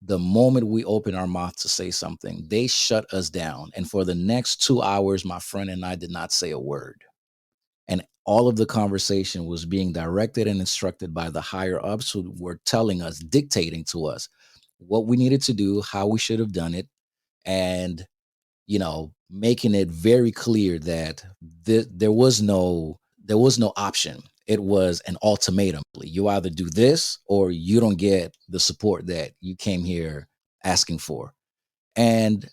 the moment we open our mouth to say something, they shut us down. And for the next 2 hours, my friend and I did not say a word. And all of the conversation was being directed and instructed by the higher ups who were telling us, dictating to us what we needed to do, how we should have done it, and making it very clear that there was no option. It was an ultimatum. You either do this or you don't get the support that you came here asking for. And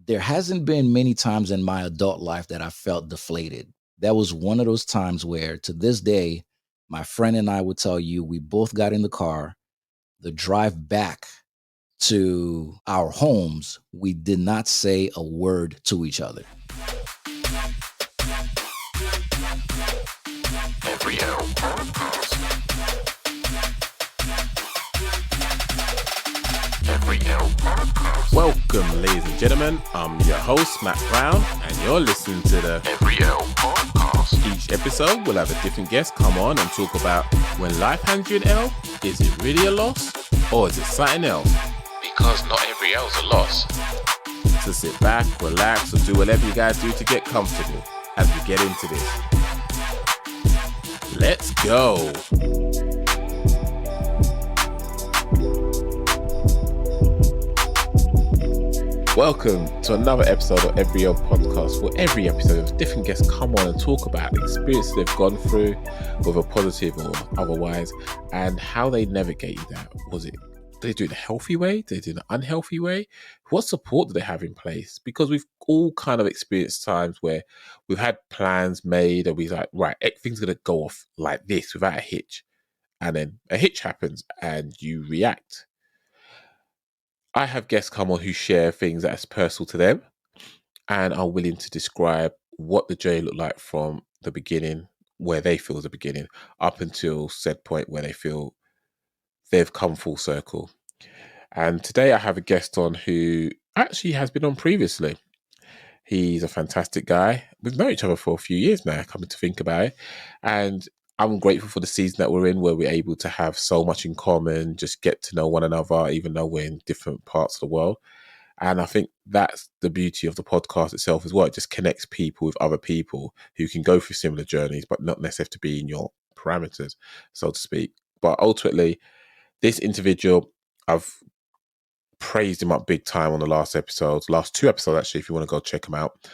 there hasn't been many times in my adult life that I felt deflated. That was one of those times where, to this day, my friend and I would tell you, we both got in the car. The drive back to our homes, we did not say a word to each other. Welcome, ladies and gentlemen. I'm your host, Matt Brown, and you're listening to the Every L Podcast. Each episode, we'll have a different guest come on and talk about when life hands you an L, is it really a loss or is it something else? Because not every L is a loss. So sit back, relax, or do whatever you guys do to get comfortable as we get into this. Let's go. Welcome to another episode of Every L Podcast, where every episode, different guests come on and talk about the experiences they've gone through, whether positive or otherwise, and how they navigated that. Did they do it the healthy way? Did they do it the unhealthy way? What support do they have in place? Because we've all kind of experienced times where we've had plans made and we're like, right, everything's going to go off like this without a hitch. And then a hitch happens and you react. I have guests come on who share things that's personal to them and are willing to describe what the journey looked like from the beginning, where they feel is the beginning, up until said point where they feel they've come full circle. And today I have a guest on who actually has been on previously. He's a fantastic guy. We've known each other for a few years now, coming to think about it. And I'm grateful for the season that we're in, where we're able to have so much in common, just get to know one another, even though we're in different parts of the world. And I think that's the beauty of the podcast itself as well. It just connects people with other people who can go through similar journeys, but not necessarily to be in your parameters, so to speak. But ultimately, this individual, I've praised him up big time on the last two episodes, actually, if you want to go check them out.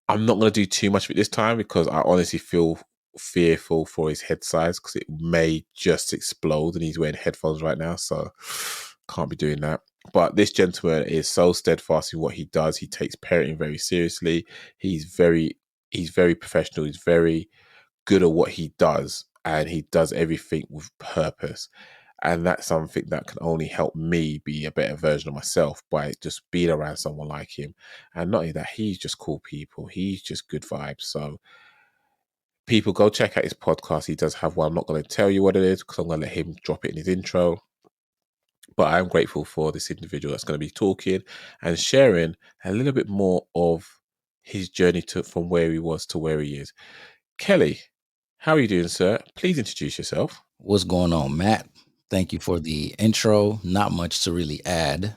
I'm not going to do too much of it this time because I honestly feel fearful for his head size, because it may just explode, and he's wearing headphones right now, so can't be doing that. But this gentleman is so steadfast in what he does. He takes parenting very seriously. He's very professional. He's very good at what he does, and he does everything with purpose. And that's something that can only help me be a better version of myself by just being around someone like him. And not only that, he's just cool people. He's just good vibes. So people, go check out his podcast. He does have one. I'm not going to tell you what it is because I'm going to let him drop it in his intro. But I'm grateful for this individual that's going to be talking and sharing a little bit more of his journey from where he was to where he is. Kelly, how are you doing, sir? Please introduce yourself. What's going on, Matt? Thank you for the intro. Not much to really add.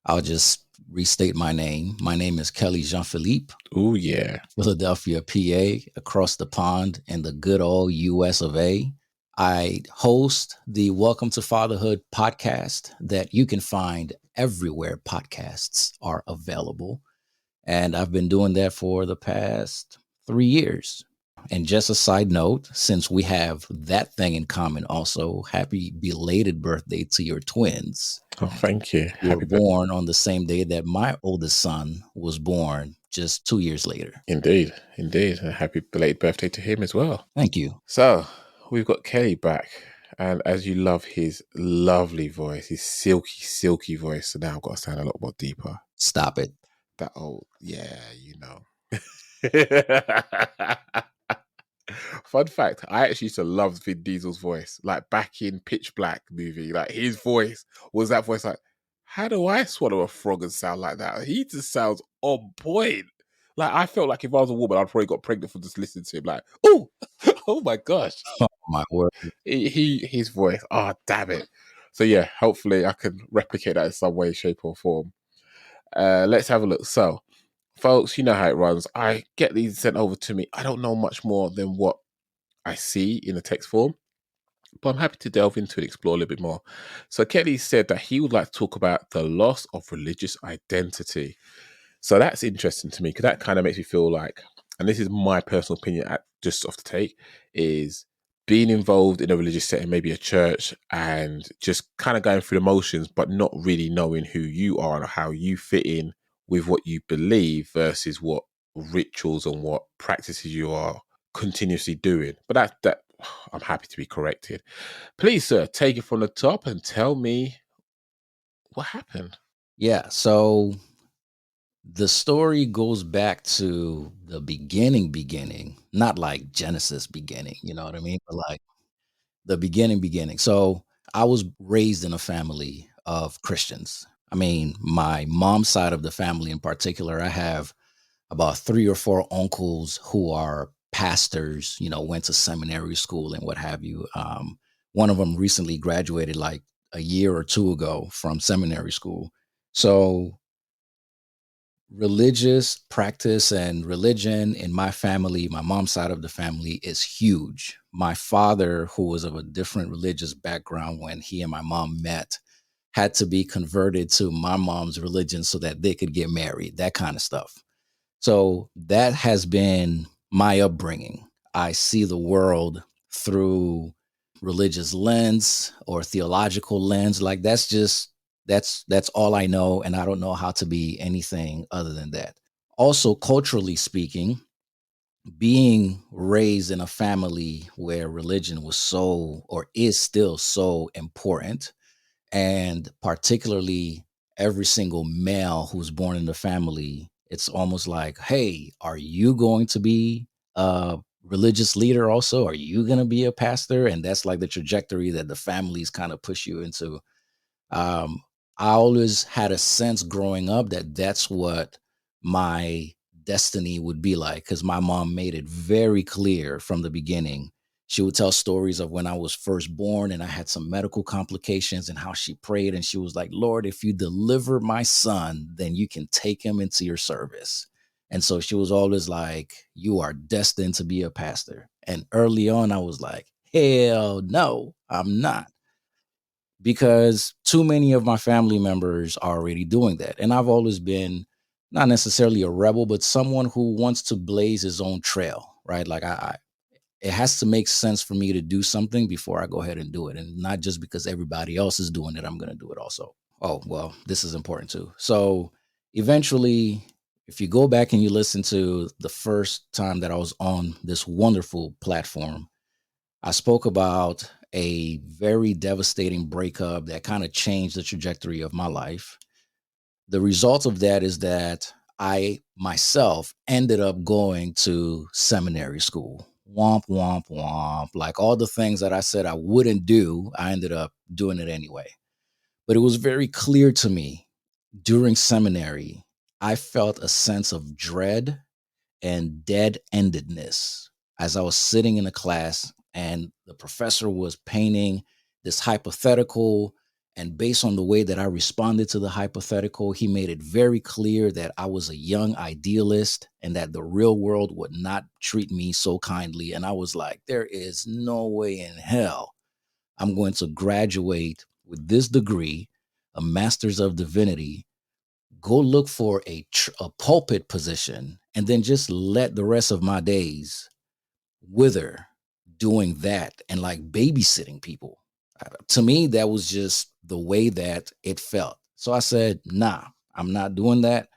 I'll just restate my name. My name is Kelly Jean-Philippe. Oh, yeah. Philadelphia, PA, across the pond in the good old US of A. I host the Welcome to Fatherhood podcast that you can find everywhere podcasts are available. And I've been doing that for the past 3 years. And just a side note, since we have that thing in common also, happy belated birthday to your twins. Oh, thank you. You were born on the same day that my oldest son was born, just 2 years later. Indeed. And happy belated birthday to him as well. Thank you. So we've got Kelly back. And as you love his lovely voice, his silky voice. So now I've got to sound a lot more deeper. Stop it. That old, yeah, you know. Fun fact, I actually used to love Vin Diesel's voice. Like back in Pitch Black movie, like his voice was that voice like, how do I swallow a frog and sound like that? He just sounds on point. Like I felt like if I was a woman, I'd probably got pregnant from just listening to him. Like, oh my gosh. Oh my word. His voice, oh damn it. So yeah, hopefully I can replicate that in some way, shape, or form. Let's have a look. So, folks, you know how it runs. I get these sent over to me. I don't know much more than what I see in the text form, but I'm happy to delve into and explore a little bit more. So Kelly said that he would like to talk about the loss of religious identity. So that's interesting to me because that kind of makes me feel like, and this is my personal opinion, just off the take, is being involved in a religious setting, maybe a church, and just kind of going through the motions, but not really knowing who you are and how you fit in with what you believe versus what rituals and what practices you are continuously doing. But that I'm happy to be corrected. Please, sir, take it from the top and tell me what happened. Yeah. So the story goes back to the beginning, not like Genesis beginning, you know what I mean? But like the beginning. So I was raised in a family of Christians. I mean, my mom's side of the family in particular, I have about 3 or 4 uncles who are pastors, went to seminary school and what have you. One of them recently graduated like a year or two ago from seminary school. So religious practice and religion in my family, my mom's side of the family, is huge. My father, who was of a different religious background when he and my mom met, had to be converted to my mom's religion so that they could get married, that kind of stuff. So that has been my upbringing. I see the world through religious lens or theological lens. Like that's all I know, and I don't know how to be anything other than that. Also, culturally speaking, being raised in a family where religion was so or is still so important, and particularly every single male who's born in the family, it's almost like, hey, are you going to be a religious leader also? Are you going to be a pastor? And that's like the trajectory that the families kind of push you into. um, I always had a sense growing up that that's what my destiny would be like, because my mom made it very clear from the beginning. She would tell stories of when I was first born and I had some medical complications and how she prayed. And she was like, Lord, if you deliver my son, then you can take him into your service. And so she was always like, you are destined to be a pastor. And early on, I was like, hell no, I'm not, because too many of my family members are already doing that. And I've always been not necessarily a rebel, but someone who wants to blaze his own trail, right? Like it has to make sense for me to do something before I go ahead and do it. And not just because everybody else is doing it, I'm going to do it also. Oh, well, this is important too. So eventually, if you go back and you listen to the first time that I was on this wonderful platform, I spoke about a very devastating breakup that kind of changed the trajectory of my life. The result of that is that I myself ended up going to seminary school. Womp, womp, womp. Like all the things that I said I wouldn't do, I ended up doing it anyway. But it was very clear to me during seminary, I felt a sense of dread and dead endedness as I was sitting in a class and the professor was painting this hypothetical. And based on the way that I responded to the hypothetical, he made it very clear that I was a young idealist and that the real world would not treat me so kindly. And I was like, there is no way in hell I'm going to graduate with this degree, a master's of divinity, go look for a pulpit position, and then just let the rest of my days wither doing that and like babysitting people. To me, that was just the way that it felt. So I said, nah, I'm not doing that.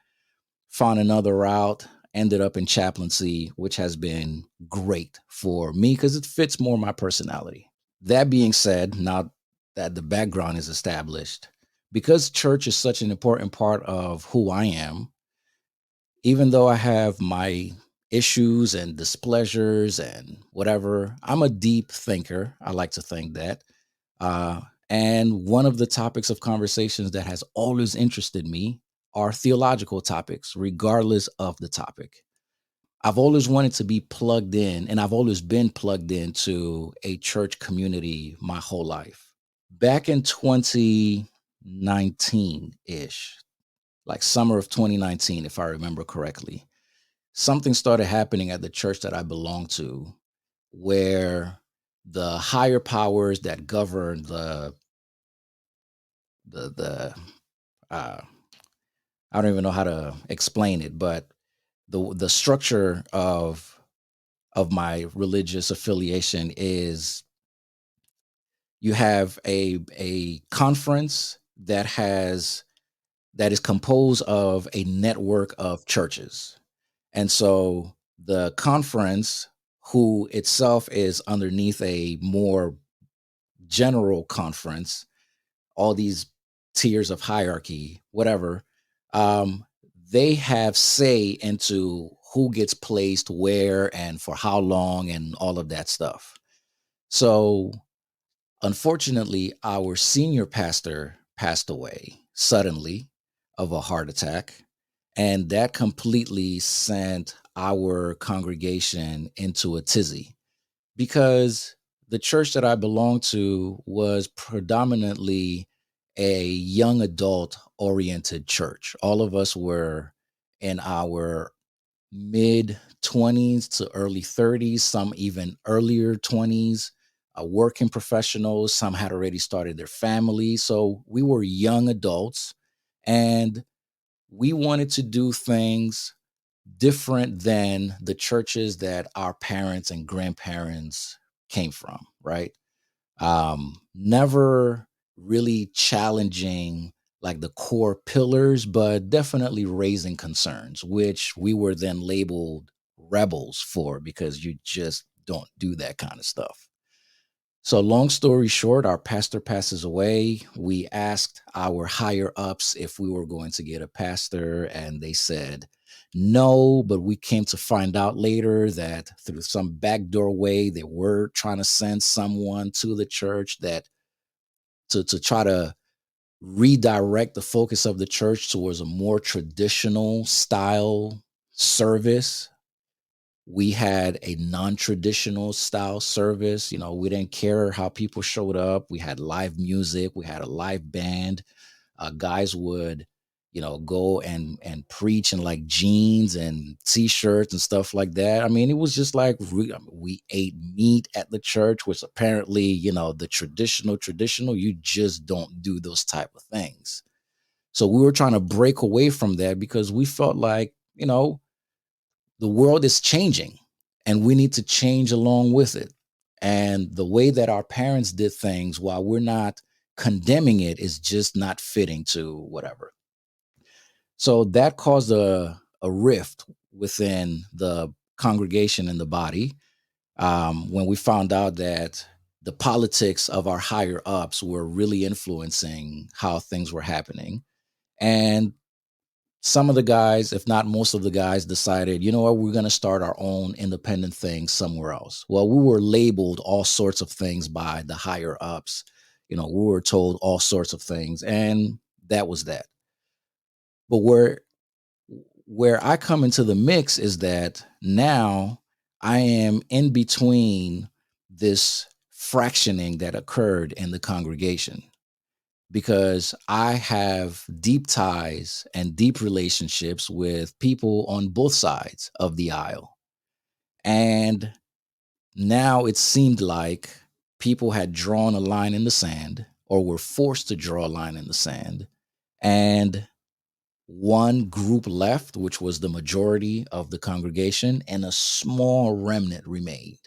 Found another route, ended up in chaplaincy, which has been great for me because it fits more my personality. That being said, now that the background is established, because church is such an important part of who I am, even though I have my issues and displeasures and whatever, I'm a deep thinker. I like to think that. Uh, and one of the topics of conversations that has always interested me are theological topics, regardless of the topic. I've always wanted to be plugged in, and I've always been plugged into a church community my whole life. back in 2019-ish, like summer of 2019, if I remember correctly, something started happening at the church that I belong to where the higher powers that govern the uh, I don't even know how to explain it, but the structure of my religious affiliation is you have a conference that is composed of a network of churches. And so the conference, who itself is underneath a more general conference, all these tiers of hierarchy, whatever, um, they have say into who gets placed where and for how long and all of that stuff. So, unfortunately, our senior pastor passed away suddenly of a heart attack. And that completely sent our congregation into a tizzy because the church that I belonged to was predominantly a young adult oriented church. All of us were in our mid 20s to early 30s, some even earlier 20s, working professionals. Some had already started their families. So we were young adults and we wanted to do things different than the churches that our parents and grandparents came from, right? Never really challenging like the core pillars, but definitely raising concerns, which we were then labeled rebels for because you just don't do that kind of stuff. So, long story short, our pastor passes away. We asked our higher ups if we were going to get a pastor, and they said no. But we came to find out later that through some backdoor way, they were trying to send someone to the church that to try to redirect the focus of the church towards a more traditional style service. We had a non-traditional style service. You know, we didn't care how people showed up. We had live music. We had a live band. Guys would, go and preach in like jeans and t-shirts and stuff like that. I mean, it was just like we ate meat at the church, which apparently, the traditional, you just don't do those type of things. So we were trying to break away from that because we felt like, the world is changing and we need to change along with it. And the way that our parents did things, while we're not condemning it, is just not fitting to whatever. So that caused a rift within the congregation and the body when we found out that the politics of our higher ups were really influencing how things were happening. And some of the guys, if not most of the guys, decided, you know what, we're going to start our own independent thing somewhere else. Well, we were labeled all sorts of things by the higher ups. We were told all sorts of things, and that was that. But where I come into the mix is that now I am in between this fractioning that occurred in the congregation because I have deep ties and deep relationships with people on both sides of the aisle. And now it seemed like people had drawn a line in the sand or were forced to draw a line in the sand. And one group left, which was the majority of the congregation, and a small remnant remained.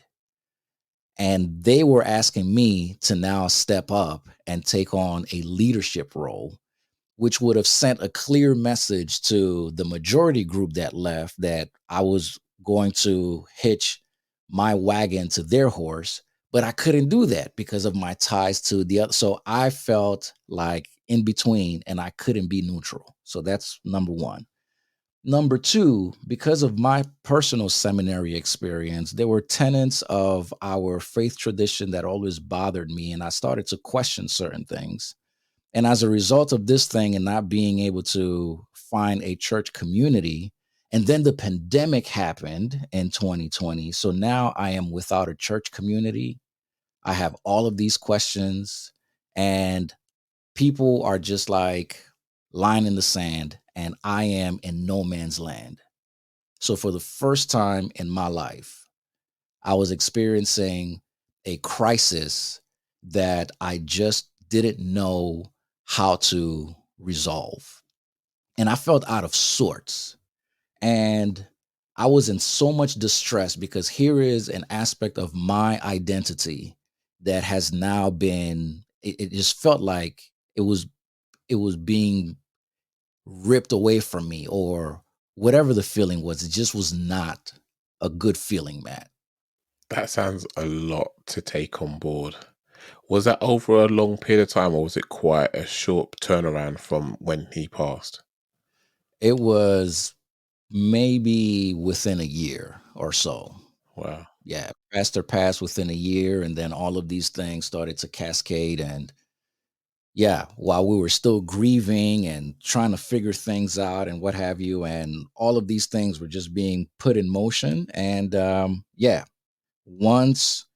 And they were asking me to now step up and take on a leadership role, which would have sent a clear message to the majority group that left that I was going to hitch my wagon to their horse, but I couldn't do that because of my ties to the other. So I felt like in between and I couldn't be neutral. So that's number one. Number two, because of my personal seminary experience, there were tenets of our faith tradition that always bothered me, and I started to question certain things. And as a result of this thing and not being able to find a church community, and then the pandemic happened in 2020. So now I am without a church community. I have all of these questions. And people are just like lying in the sand, and I am in no man's land. So for the first time in my life, I was experiencing a crisis that I just didn't know how to resolve. And I felt out of sorts. And I was in so much distress because here is an aspect of my identity that has now been, it just felt like it was being ripped away from me, or whatever the feeling was. It just was not a good feeling, Matt. That sounds a lot to take on board. Was that over a long period of time, or was it quite a short turnaround from when he passed? It was maybe within a year or so. Wow. Yeah, pastor passed within a year, and then all of these things started to cascade. And yeah, while we were still grieving and trying to figure things out and what have you, and all of these things were just being put in motion. And yeah, once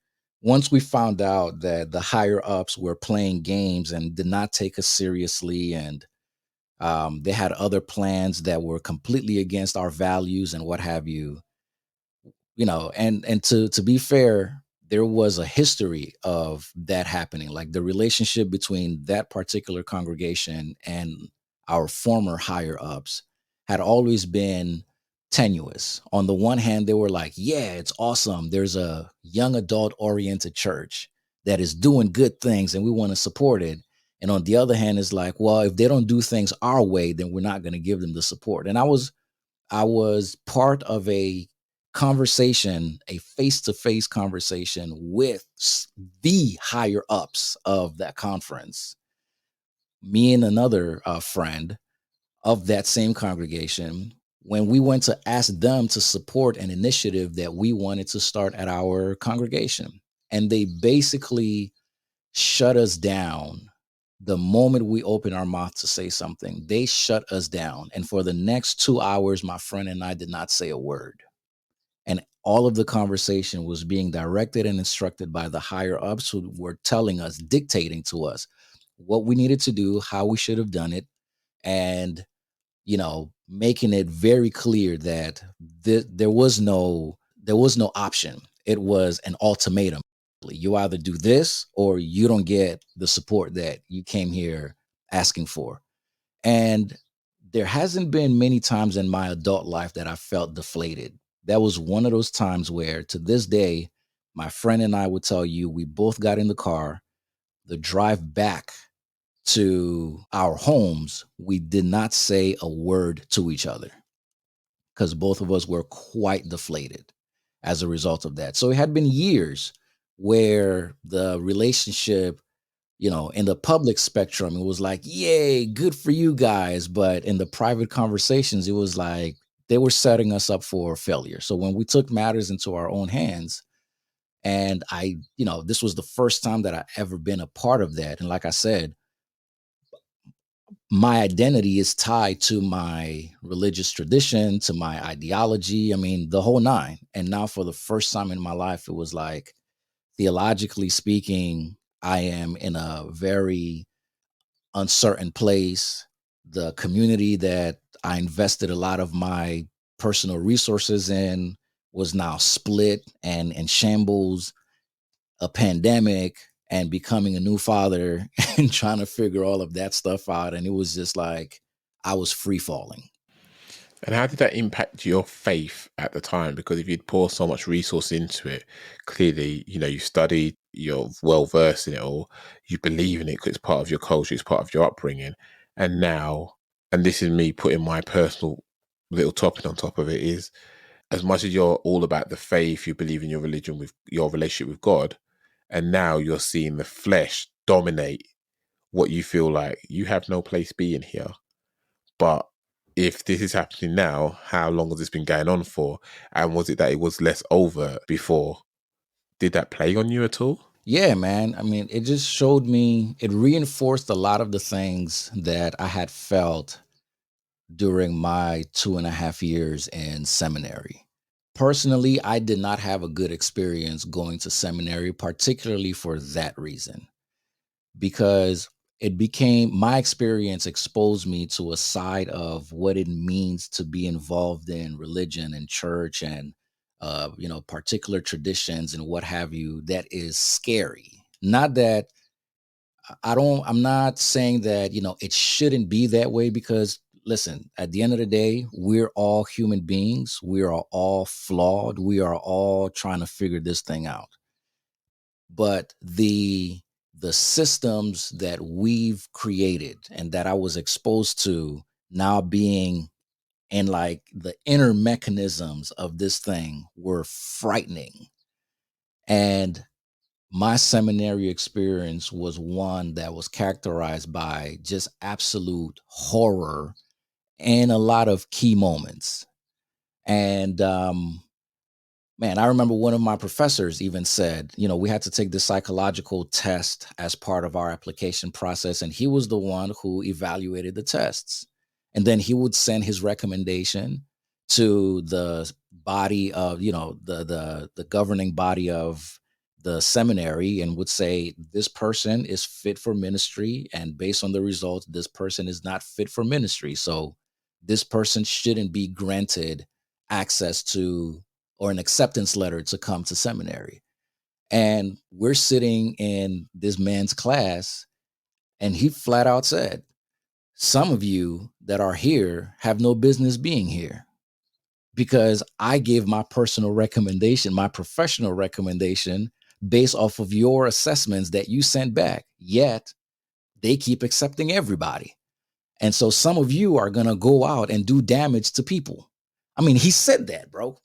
once we found out that the higher ups were playing games and did not take us seriously, and they had other plans that were completely against our values and what have you, and to be fair, there was a history of that happening. Like, the relationship between that particular congregation and our former higher ups had always been tenuous. On the one hand, they were like, yeah, it's awesome, there's a young adult oriented church that is doing good things and we want to support it. And on the other hand, it's like, well, if they don't do things our way, then we're not going to give them the support. And I was part of a conversation, a face-to-face conversation with the higher ups of that conference. Me and another friend of that same congregation, when we went to ask them to support an initiative that we wanted to start at our congregation. And they basically shut us down the moment we opened our mouth to say something. They shut us down. And for the next 2 hours, my friend and I did not say a word. And all of the conversation was being directed and instructed by the higher ups, who were telling us, dictating to us what we needed to do, how we should have done it, and making it very clear that there was no option. It was an ultimatum. You either do this or you don't get the support that you came here asking for. And there hasn't been many times in my adult life that I felt deflated. That was one of those times where, to this day, my friend and I would tell you, we both got in the car, the drive back to our homes, we did not say a word to each other because both of us were quite deflated as a result of that. So it had been years where the relationship, in the public spectrum, it was like, yay, good for you guys. But in the private conversations, it was like they were setting us up for failure. So when we took matters into our own hands, and this was the first time that I ever been a part of that. And like I said, my identity is tied to my religious tradition, to my ideology. I mean, the whole nine. And now, for the first time in my life, it was like, theologically speaking, I am in a very uncertain place. The community that I invested a lot of my personal resources in was now split and in shambles. A pandemic, and becoming a new father and trying to figure all of that stuff out. And it was just like I was free falling. And how did that impact your faith at the time? Because if you'd pour so much resource into it, clearly, you studied, you're well versed in it all, you believe in it because it's part of your culture, it's part of your upbringing. And now, and this is me putting my personal little topping on top of it, is as much as you're all about the faith, you believe in your religion with your relationship with God, and now you're seeing the flesh dominate what you feel like you have no place being here. But if this is happening now, how long has this been going on for? And was it that it was less overt before? Did that play on you at all? Yeah, man. I mean, it just showed me, it reinforced a lot of the things that I had felt during my 2.5 years in seminary. Personally, I did not have a good experience going to seminary, particularly for that reason. because it became my experience exposed me to a side of what it means to be involved in religion and church and particular traditions and what have you, that is scary. Not that I'm not saying that, it shouldn't be that way, because listen, at the end of the day, we're all human beings. We are all flawed. We are all trying to figure this thing out. But the systems that we've created and that I was exposed to, now being in like the inner mechanisms of this thing, were frightening. And my seminary experience was one that was characterized by just absolute horror and a lot of key moments. And man, I remember one of my professors even said, we had to take this psychological test as part of our application process. And he was the one who evaluated the tests. And then he would send his recommendation to the body of, the governing body of the seminary, and would say, this person is fit for ministry. And based on the results, this person is not fit for ministry. So this person shouldn't be granted access to, or an acceptance letter to come to seminary. And we're sitting in this man's class, and he flat out said, some of you that are here have no business being here, because I gave my personal recommendation, my professional recommendation, based off of your assessments that you sent back. Yet they keep accepting everybody. And so some of you are going to go out and do damage to people. I mean, he said that, bro.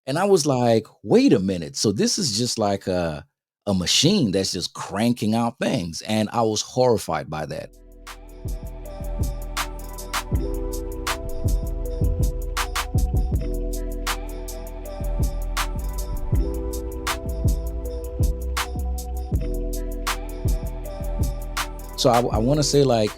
And I was like, wait a minute. So this is just like a machine that's just cranking out things. And I was horrified by that. So I want to say, like,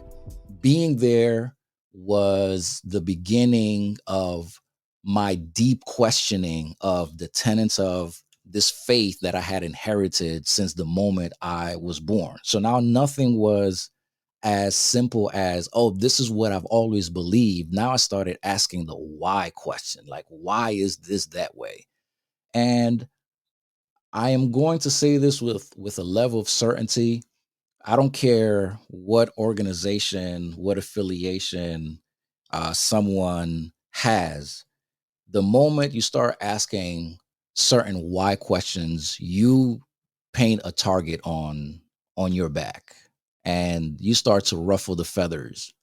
being there was the beginning of my deep questioning of the tenets of this faith that I had inherited since the moment I was born. So now nothing was as simple as, oh, this is what I've always believed. Now I started asking the why question, like, why is this that way? And I am going to say this with a level of certainty. I don't care what organization, what affiliation someone has. The moment you start asking certain why questions, you paint a target on your back, and you start to ruffle the feathers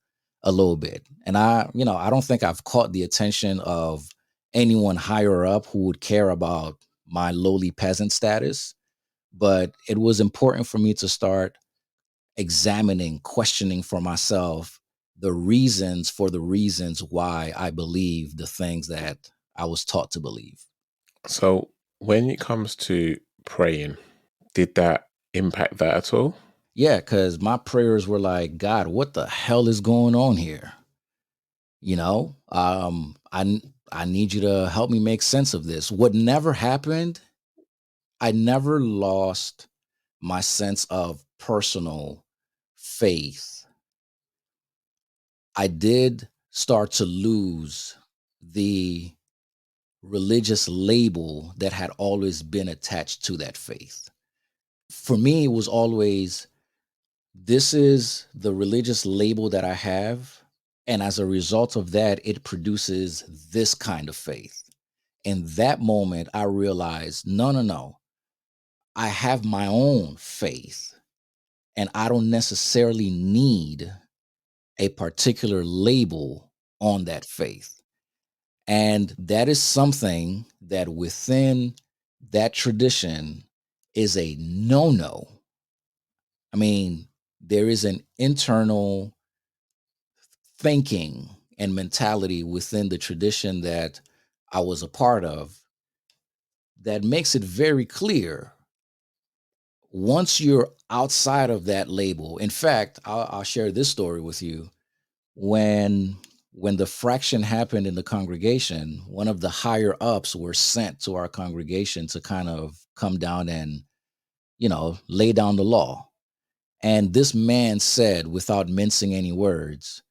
a little bit. And I don't think I've caught the attention of anyone higher up who would care about my lowly peasant status. But it was important for me to start examining, questioning for myself the reasons for the reasons why I believe the things that I was taught to believe. So when it comes to praying, did that impact that at all? Yeah, because my prayers were like, God, what the hell is going on here? I need you to help me make sense of this. What never happened, I never lost my sense of personal faith. I did start to lose the religious label that had always been attached to that faith. For me, it was always, this is the religious label that I have. And as a result of that, it produces this kind of faith. In that moment, I realized, no. I have my own faith, and I don't necessarily need a particular label on that faith. And that is something that within that tradition is a no. I mean, there is an internal thinking and mentality within the tradition that I was a part of that makes it very clear, once you're outside of that label. In fact, I'll share this story with you. When the fraction happened in the congregation, one of the higher ups were sent to our congregation to kind of come down and lay down the law. And this man said, without mincing any words,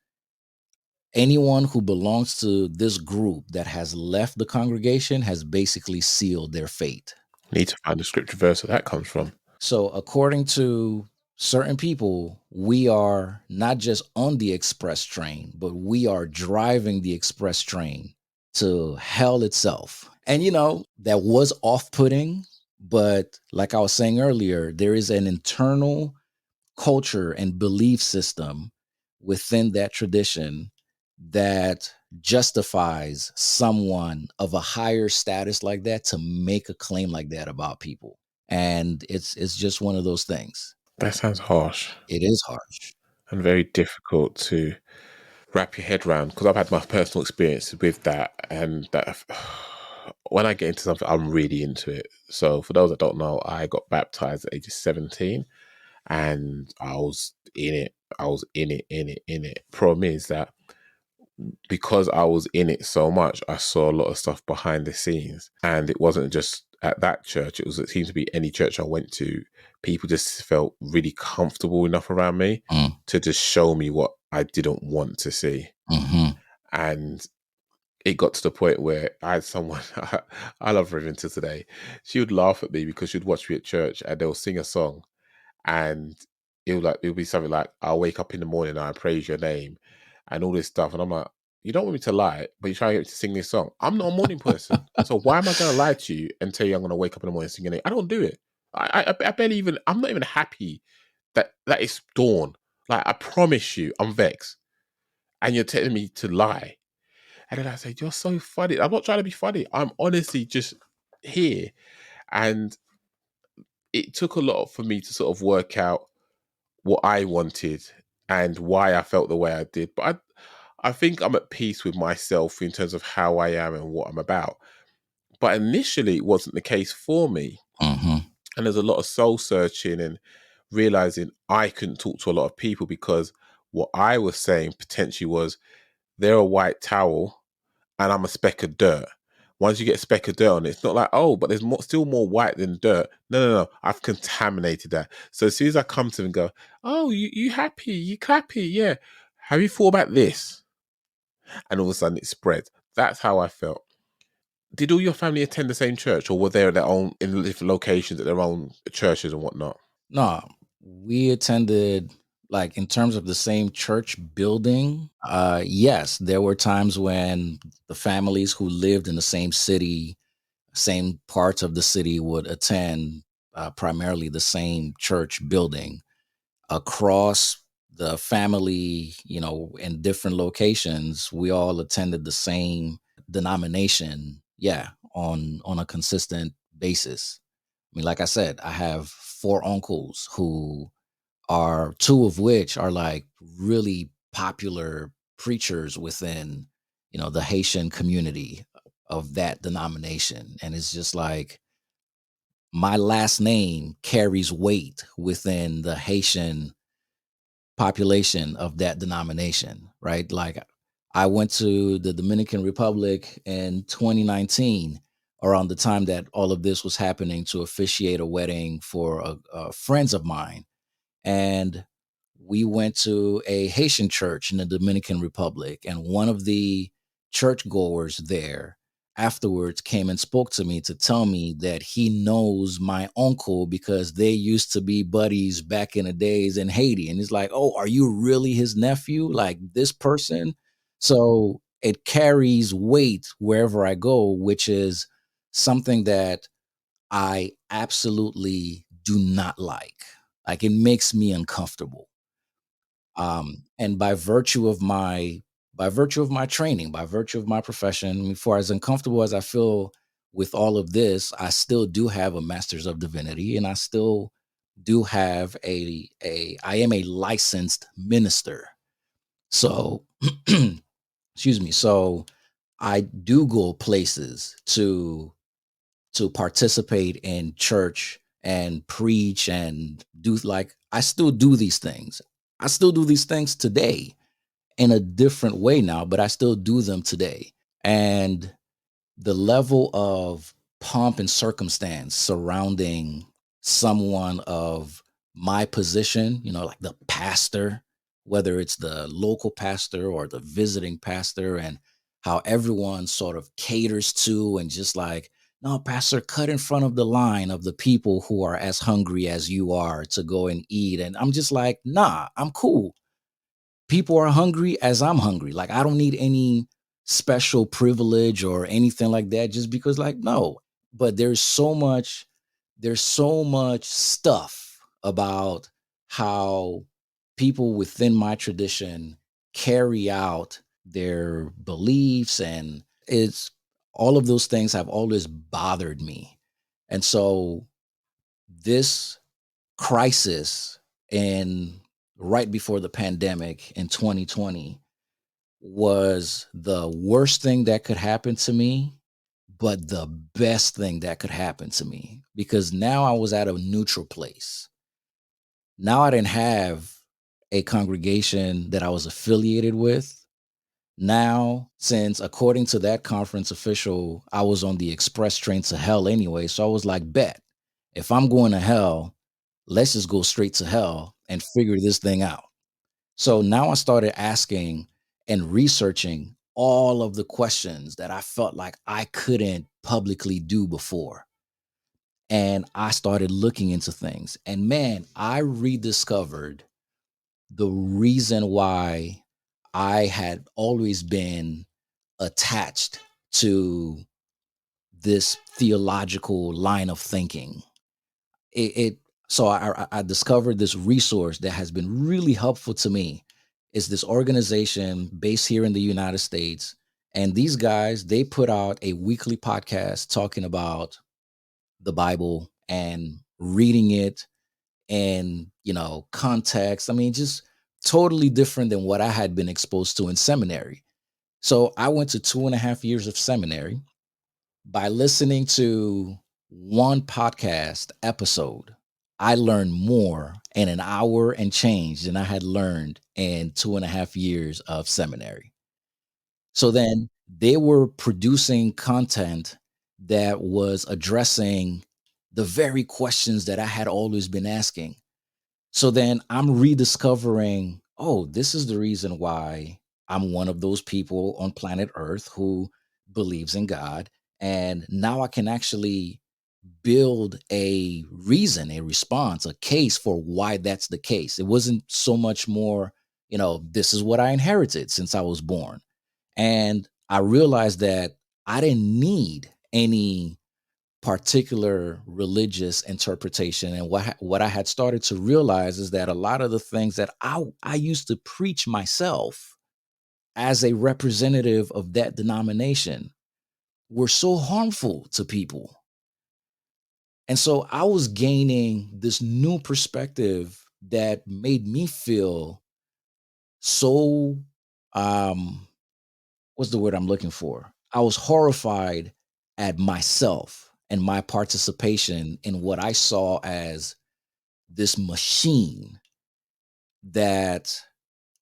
anyone who belongs to this group that has left the congregation has basically sealed their fate. Need to find the scripture verse where that comes from. So, according to certain people, we are not just on the express train, but we are driving the express train to hell itself. And, that was off putting. But like I was saying earlier, there is an internal culture and belief system within that tradition that justifies someone of a higher status like that to make a claim like that about people. And it's just one of those things. That sounds harsh. It is harsh. And very difficult to wrap your head around, because I've had my personal experience with that, and that when I get into something, I'm really into it. So for those that don't know, I got baptized at age of 17, and I was in it. I was in it. Problem is that because I was in it so much, I saw a lot of stuff behind the scenes, and it wasn't just at that church. It seemed to be any church I went to. People just felt really comfortable enough around me to just show me what I didn't want to see. Mm-hmm. And it got to the point where I had someone, I love her even to today. She would laugh at me because she'd watch me at church and they'll sing a song, and it would be something like, "I'll wake up in the morning and I praise your name," and all this stuff. And I'm like, you don't want me to lie, but you're trying to get me to sing this song. I'm not a morning person. So why am I going to lie to you and tell you I'm going to wake up in the morning and sing your name? I don't do it. I barely even, I'm not even happy that it's dawn. Like, I promise you, I'm vexed. And you're telling me to lie. And then I say, "You're so funny." I'm not trying to be funny. I'm honestly just here. And it took a lot for me to sort of work out what I wanted and why I felt the way I did. But I think I'm at peace with myself in terms of how I am and what I'm about. But initially, it wasn't the case for me. Mm-hmm. And there's a lot of soul searching and realizing I couldn't talk to a lot of people because what I was saying potentially was, they're a white towel and I'm a speck of dirt. Once you get a speck of dirt on it, it's not like, oh, but there's still more white than dirt. No. I've contaminated that. So as soon as I come to them and go, "Oh, you happy, you clappy, yeah. Have you thought about this?" And all of a sudden it spread. That's how I felt. Did all your family attend the same church, or were they at their own, in different locations at their own churches and whatnot? No, we attended, like, in terms of the same church building. Yes, there were times when the families who lived in the same city, same parts of the city, would attend primarily the same church building. Across the family, in different locations, we all attended the same denomination, yeah, on a consistent basis. I mean, like I said, I have 4 uncles who are 2 of which are like really popular preachers within, the Haitian community of that denomination. And it's just like, my last name carries weight within the Haitian population of that denomination, right? Like, I went to the Dominican Republic in 2019, around the time that all of this was happening, to officiate a wedding for friends of mine. And we went to a Haitian church in the Dominican Republic, and one of the churchgoers there afterwards came and spoke to me to tell me that he knows my uncle because they used to be buddies back in the days in Haiti. And he's like, "Oh, are you really his nephew? Like, this person?" So it carries weight wherever I go, which is something that I absolutely do not like. Like, it makes me uncomfortable. And by virtue of my training, by virtue of my profession, for as uncomfortable as I feel with all of this, I still do have a master's of divinity, and I still do have I am a licensed minister. So, excuse me. So I do go places to participate in church and preach and do, like, I still do these things. I still do these things today in a different way now, but I still do them today. And the level of pomp and circumstance surrounding someone of my position, like the pastor, whether it's the local pastor or the visiting pastor, and how everyone sort of caters to and just like, no, pastor, cut in front of the line of the people who are as hungry as you are to go and eat. And I'm just like, nah, I'm cool. People are hungry as I'm hungry. Like, I don't need any special privilege or anything like that just because, like, no. But there's so much stuff about how people within my tradition carry out their beliefs, and it's all of those things have always bothered me. And so this crisis, and right before the pandemic in 2020, was the worst thing that could happen to me, but the best thing that could happen to me, because now I was at a neutral place. Now I didn't have a congregation that I was affiliated with. Now, since according to that conference official, I was on the express train to hell anyway. So I was like, bet, if I'm going to hell, let's just go straight to hell and figure this thing out. So now I started asking and researching all of the questions that I felt like I couldn't publicly do before. And I started looking into things. And man, I rediscovered the reason why I had always been attached to this theological line of thinking. It so I discovered this resource that has been really helpful to me. Is this organization based here in the United States, and these guys, they put out a weekly podcast talking about the Bible and reading it and context. I mean, just totally different than what I had been exposed to in seminary. So I went to 2.5 years of seminary. By listening to one podcast episode, I learned more in an hour and change than I had learned in 2.5 years of seminary. So then they were producing content that was addressing the very questions that I had always been asking. So then I'm rediscovering, oh, this is the reason why I'm one of those people on planet Earth who believes in God. And now I can actually build a reason, a response, a case for why that's the case. It wasn't so much more, this is what I inherited since I was born. And I realized that I didn't need any particular religious interpretation. And what I had started to realize is that a lot of the things that I used to preach myself as a representative of that denomination were so harmful to people. And so I was gaining this new perspective that made me feel so um what's the word I'm looking for? I was horrified at myself and my participation in what I saw as this machine that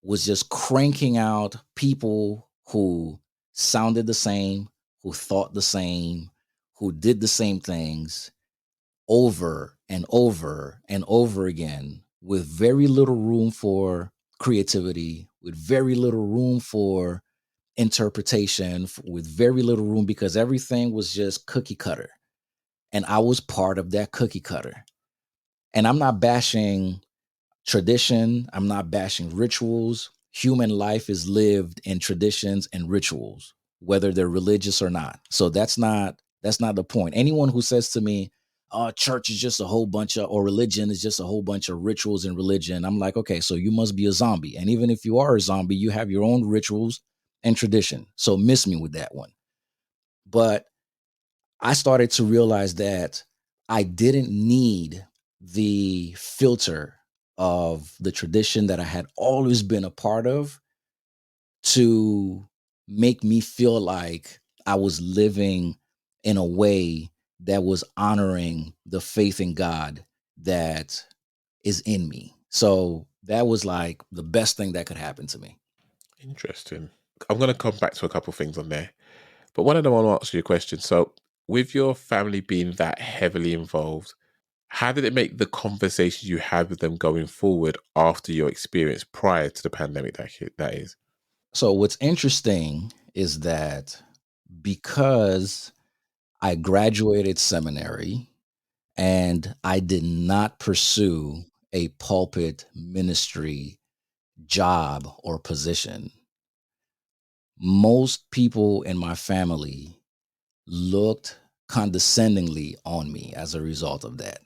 was just cranking out people who sounded the same, who thought the same, who did the same things over and over and over again, with very little room for creativity, with very little room for interpretation, with very little room, because everything was just cookie cutter. And I was part of that cookie cutter. And I'm not bashing tradition, I'm not bashing rituals. Human life is lived in traditions and rituals, whether they're religious or not. So that's not the point. Anyone who says to me, "Oh, church is just a whole bunch of, or religion is just a whole bunch of rituals and religion," I'm like, okay, so you must be a zombie. And even if you are a zombie, you have your own rituals and tradition. So miss me with that one. But I started to realize that I didn't need the filter of the tradition that I had always been a part of to make me feel like I was living in a way that was honoring the faith in God that is in me. So that was like the best thing that could happen to me. Interesting. I'm going to come back to a couple of things on there, but one of them I want to ask you a question. So, with your family being that heavily involved, How did it make the conversations you had with them going forward after your experience prior to the pandemic, that is? So what's interesting is that because I graduated seminary and I did not pursue a pulpit ministry job or position, most people in my family looked condescendingly on me as a result of that.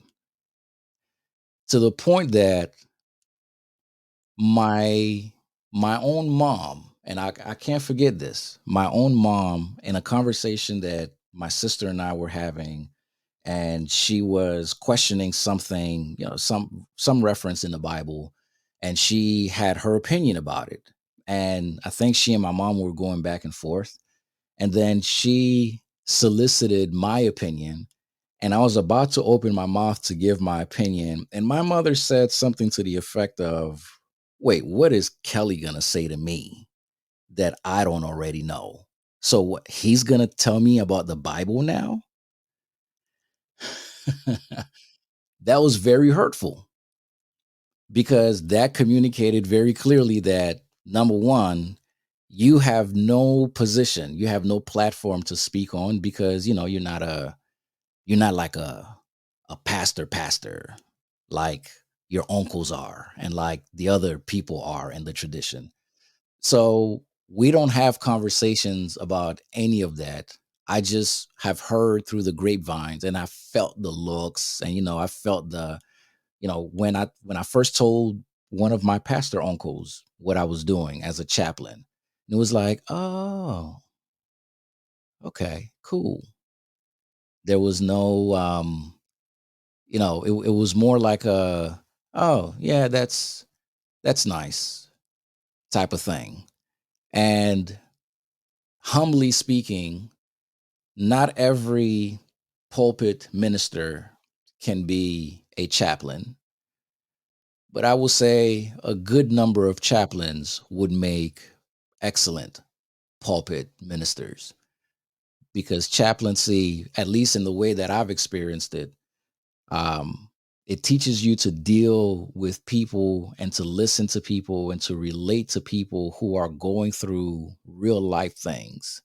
To the point that my my own mom, and I can't forget this, my own mom, in a conversation that my sister and I were having, and she was questioning something, some reference in the Bible, and she had her opinion about it. And I think she and my mom were going back and forth. And then she solicited my opinion. And I was about to open my mouth to give my opinion. And my mother said something to the effect of, wait, what is Kelly going to say to me that I don't already know? So what, he's going to tell me about the Bible now? That was very hurtful because that communicated very clearly that, number one, you have no position, you have no platform to speak on because you're not like a pastor like your uncles are and like the other people are in the tradition. So we don't have conversations about any of that. I just have heard through the grapevines and I felt the looks, and I felt the, when I first told one of my pastor uncles what I was doing as a chaplain, it was like, oh, okay, cool. There was no it was more like a, oh yeah, that's nice type of thing. And humbly speaking, not every pulpit minister can be a chaplain, but I will say a good number of chaplains would make excellent pulpit ministers, because chaplaincy, at least in the way that I've experienced it, um, it teaches you to deal with people and to listen to people and to relate to people who are going through real life things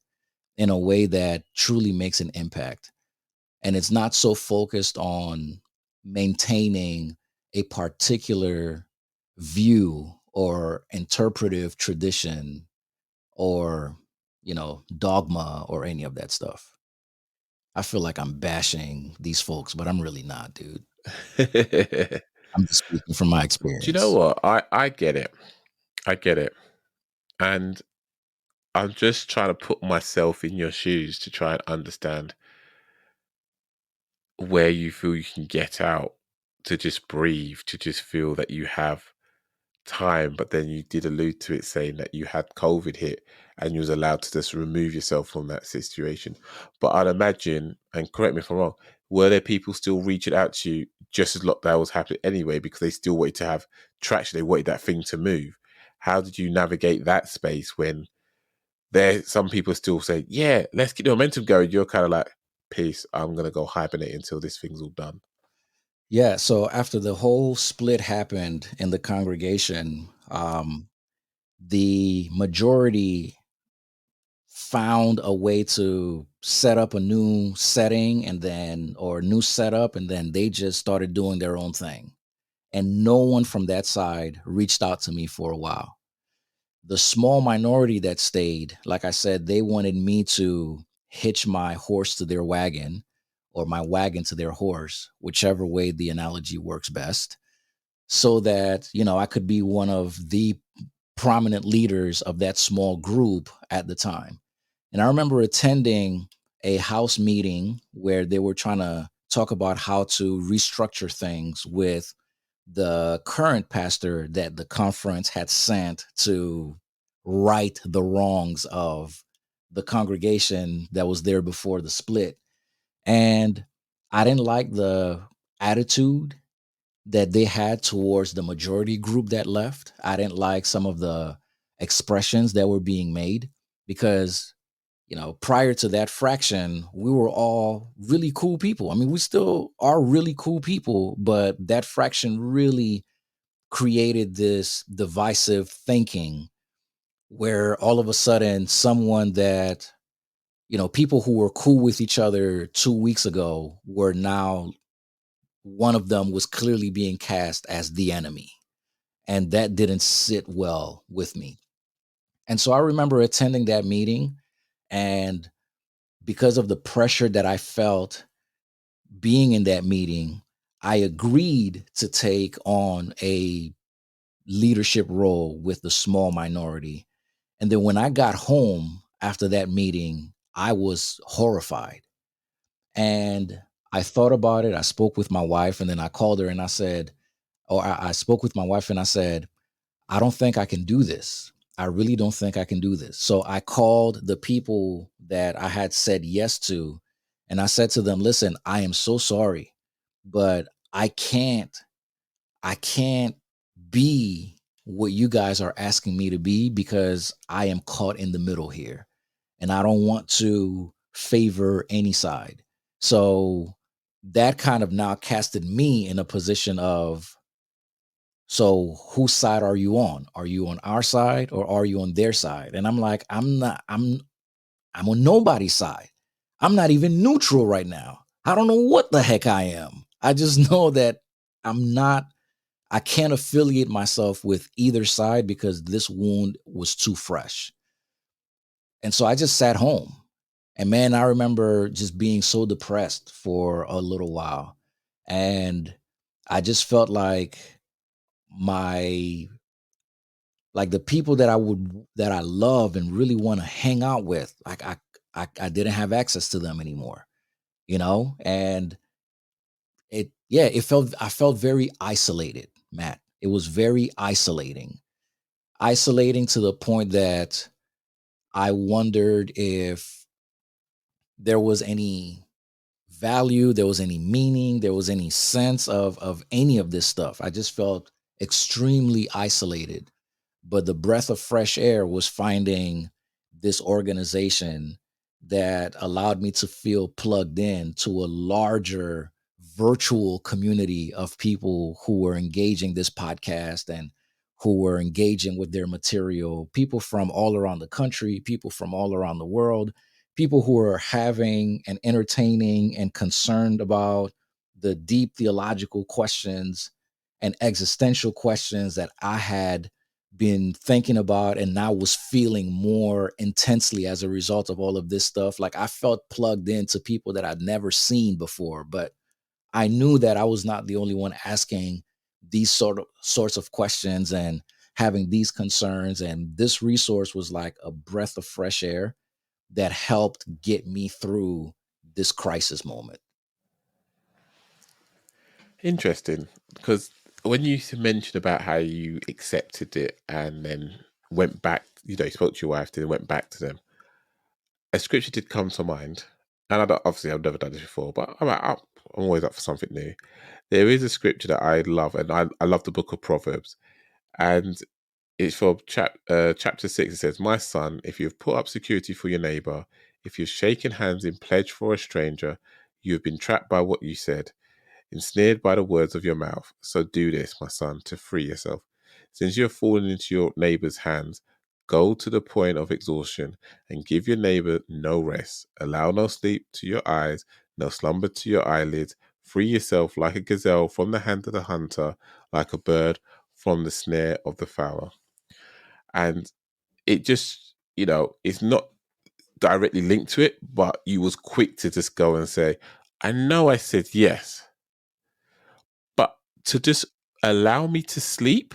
in a way that truly makes an impact. And it's not so focused on maintaining a particular view or interpretive tradition or, dogma or any of that stuff. I feel like I'm bashing these folks, but I'm really not, dude. Do I'm just speaking from my you know experience. what? I get it. I get it. And I'm just trying to put myself in your shoes to try and understand where you feel you can get out, to just breathe, to just feel that you have time. But then you did allude to it, saying that you had COVID hit and you was allowed to just remove yourself from that situation. But I'd imagine, and correct me if I'm wrong, were there people still reaching out to you just as lockdown was happening anyway, because they still wanted to have traction, they wanted that thing to move? How did you navigate that space when there some people still say, yeah, let's get the momentum going? You're kind of like, peace, I'm gonna go hibernate until this thing's all done. Yeah. So after the whole split happened in the congregation, the majority found a way to set up a new setting or new setup, and then they just started doing their own thing. And no one from that side reached out to me for a while. The small minority that stayed, like I said, they wanted me to hitch my horse to their wagon or my wagon to their horse, whichever way the analogy works best, so that, I could be one of the prominent leaders of that small group at the time. And I remember attending a house meeting where they were trying to talk about how to restructure things with the current pastor that the conference had sent to right the wrongs of the congregation that was there before the split. And I didn't like the attitude that they had towards the majority group that left. I didn't like some of the expressions that were being made because, prior to that fraction, we were all really cool people. I mean, we still are really cool people, but that fraction really created this divisive thinking where all of a sudden someone that, people who were cool with each other 2 weeks ago were now, one of them was clearly being cast as the enemy. And that didn't sit well with me. And so I remember attending that meeting, and because of the pressure that I felt being in that meeting, I agreed to take on a leadership role with the small minority. And then when I got home after that meeting, I was horrified. And I thought about it. I spoke with my wife, and then I called her and I said, or I spoke with my wife and I said, I don't think I can do this. I really don't think I can do this. So I called the people that I had said yes to, and I said to them, listen, I am so sorry, but I can't be what you guys are asking me to be because I am caught in the middle here and I don't want to favor any side. So that kind of now casted me in a position of, so whose side are you on? Are you on our side or are you on their side? And I'm like, I'm not, I'm on nobody's side. I'm not even neutral right now. I don't know what the heck I am. I just know that I'm not, I can't affiliate myself with either side because this wound was too fresh. And so I just sat home. And man, I remember just being so depressed for a little while. And I just felt like my like the people that I love and really want to hang out with, like I didn't have access to them anymore, and I felt very isolated, Matt. It was very isolating to the point that I wondered if there was any value, there was any meaning, there was any sense of any of this stuff. I just felt extremely isolated. But the breath of fresh air was finding this organization that allowed me to feel plugged in to a larger virtual community of people who were engaging this podcast and who were engaging with their material, people from all around the country, people from all around the world, people who are having and entertaining and concerned about the deep theological questions and existential questions that I had been thinking about and now was feeling more intensely as a result of all of this stuff. Like I felt plugged into people that I'd never seen before, but I knew that I was not the only one asking these sorts of questions and having these concerns. And this resource was like a breath of fresh air that helped get me through this crisis moment. Interesting, because when you mentioned about how you accepted it and then went back, you spoke to your wife, then went back to them, a scripture did come to mind. And obviously, I've never done this before, but I'm always up for something new. There is a scripture that I love, and I love the book of Proverbs. And it's from chapter 6. It says, my son, if you've put up security for your neighbor, if you've shaken hands in pledge for a stranger, you have been trapped by what you said, ensnared by the words of your mouth. So do this, my son, to free yourself. Since you have fallen into your neighbor's hands, go to the point of exhaustion and give your neighbor no rest. Allow no sleep to your eyes, no slumber to your eyelids. Free yourself like a gazelle from the hand of the hunter, like a bird from the snare of the fowler. And it just, it's not directly linked to it, but you was quick to just go and say, I know I said yes, but to just allow me to sleep,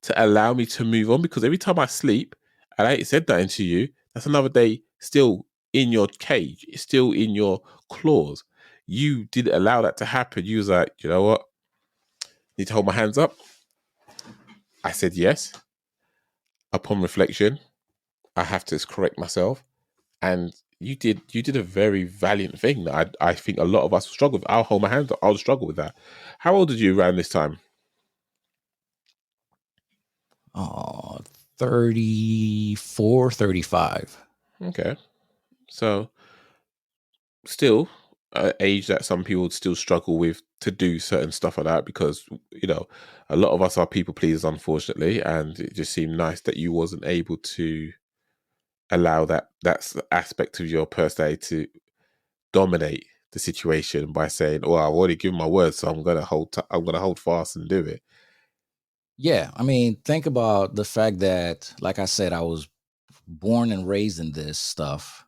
to allow me to move on, because every time I sleep, and I said that into you, that's another day still in your cage, it's still in your claws. You didn't allow that to happen. You was like, you know what? Need to hold my hands up. I said yes. Upon reflection, I have to correct myself. And you did a very valiant thing that I think a lot of us will struggle with. I'll hold my hands up. I'll struggle with that. How old did you around this time? Oh, 34, 35. Okay. So still age that some people would still struggle with to do certain stuff like that, because a lot of us are people pleasers, unfortunately, and it just seemed nice that you wasn't able to allow that's the aspect of your personality to dominate the situation by saying, "Well, I've already given my word, so I'm gonna hold fast and do it." Yeah, I mean, think about the fact that, like I said, I was born and raised in this stuff,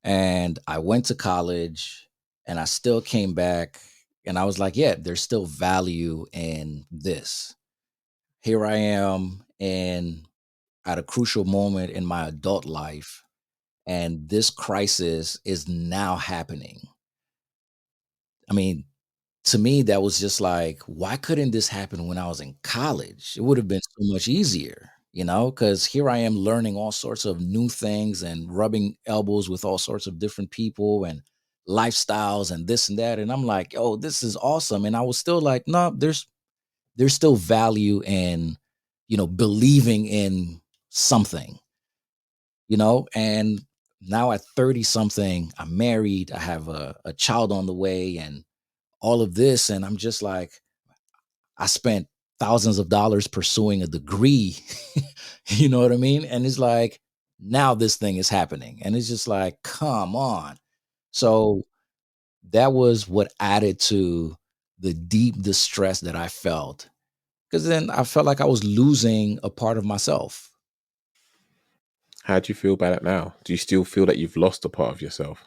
and I went to college, and I still came back, and I was like, yeah, there's still value in this. Here I am, and at a crucial moment in my adult life, and this crisis is now happening. I mean, to me, that was just like, why couldn't this happen when I was in college? It would have been so much easier, because here I am learning all sorts of new things and rubbing elbows with all sorts of different people and lifestyles and this and that. And I'm like, oh, this is awesome. And I was still like, no, there's still value in, believing in something, and now at 30 something, I'm married, I have a child on the way, and all of this. And I'm just like, I spent thousands of dollars pursuing a degree. You know what I mean? And it's like, now this thing is happening. And it's just like, come on. So that was what added to the deep distress that I felt. Because then I felt like I was losing a part of myself. How do you feel about it now? Do you still feel that you've lost a part of yourself?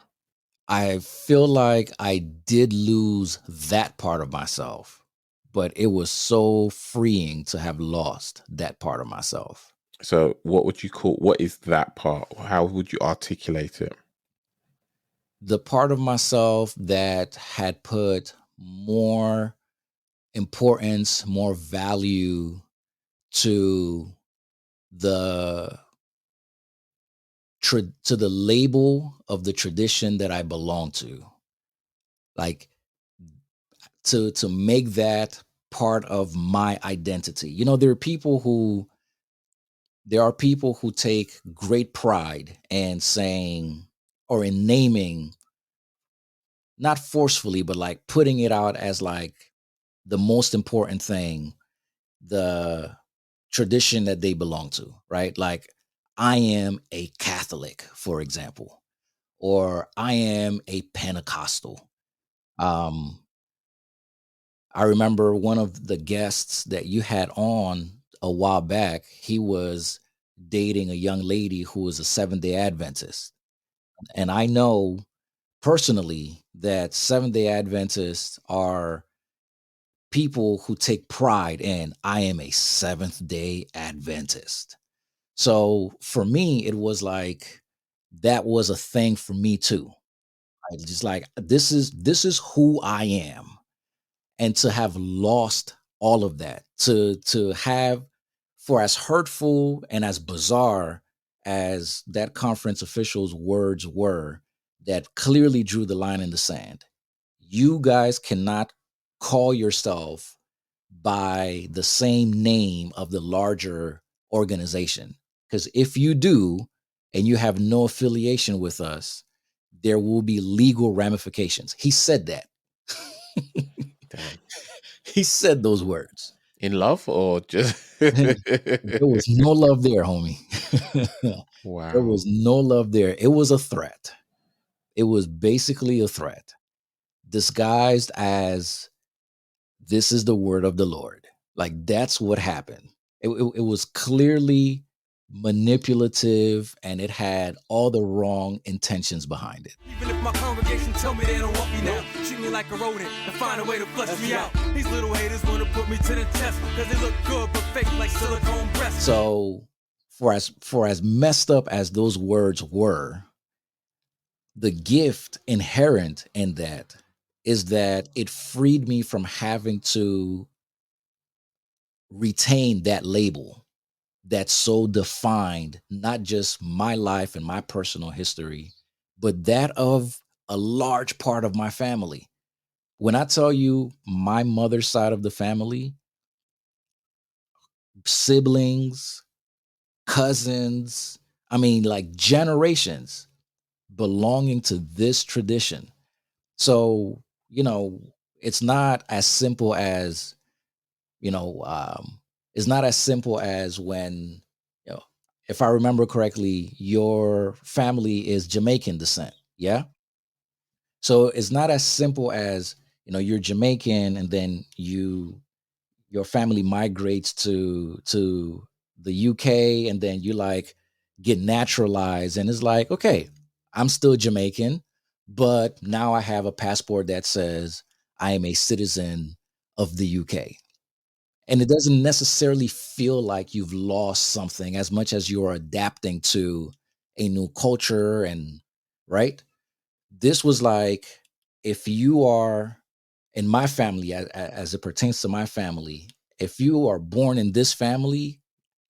I feel like I did lose that part of myself, but it was so freeing to have lost that part of myself. So, what is that part? How would you articulate it? The part of myself that had put more importance, more value to the to the label of the tradition that I belong to. Like, to make that part of my identity. There are people who take great pride in saying, or in naming, not forcefully, but like putting it out as like the most important thing, the tradition that they belong to, right? Like, I am a Catholic, for example, or I am a Pentecostal. Um, I remember one of the guests that you had on a while back, he was dating a young lady who was a Seventh-day Adventist. And I know personally that Seventh-day Adventists are people who take pride in, I am a Seventh-day Adventist. So for me, it was like that was a thing for me too. I just like, this is who I am. And to have lost all of that, to have, for as hurtful and as bizarre as that conference official's words were, that clearly drew the line in the sand. You guys cannot call yourself by the same name of the larger organization, because if you do and you have no affiliation with us, there will be legal ramifications. He said that. Damn. He said those words. In love or just There was no love there, homie. There wow. was no love there. It was a threat. It was basically a threat disguised as, this is the word of the Lord. Like, that's what happened. It was clearly manipulative, and it had all the wrong intentions behind it. Even if my congregation tell me they don't want me now, treat me like a rodent and find a way to flush me out. These little haters want to put me to the test because they look good but fake like silicone breasts. So for as messed up as those words were, the gift inherent in that is that it freed me from having to retain that label that so defined not just my life and my personal history, but that of a large part of my family. When I tell you my mother's side of the family, siblings, cousins, I mean, like generations, belonging to this tradition. So, it's not as simple as, you know, it's not as simple as when, you know, if I remember correctly, your family is Jamaican descent. Yeah. So it's not as simple as, you're Jamaican and then your family migrates to the UK and then you like get naturalized and it's like, okay, I'm still Jamaican, but now I have a passport that says I am a citizen of the UK. And it doesn't necessarily feel like you've lost something as much as you're adapting to a new culture and right? This was like if you are in my family as it pertains to my family, if you are born in this family,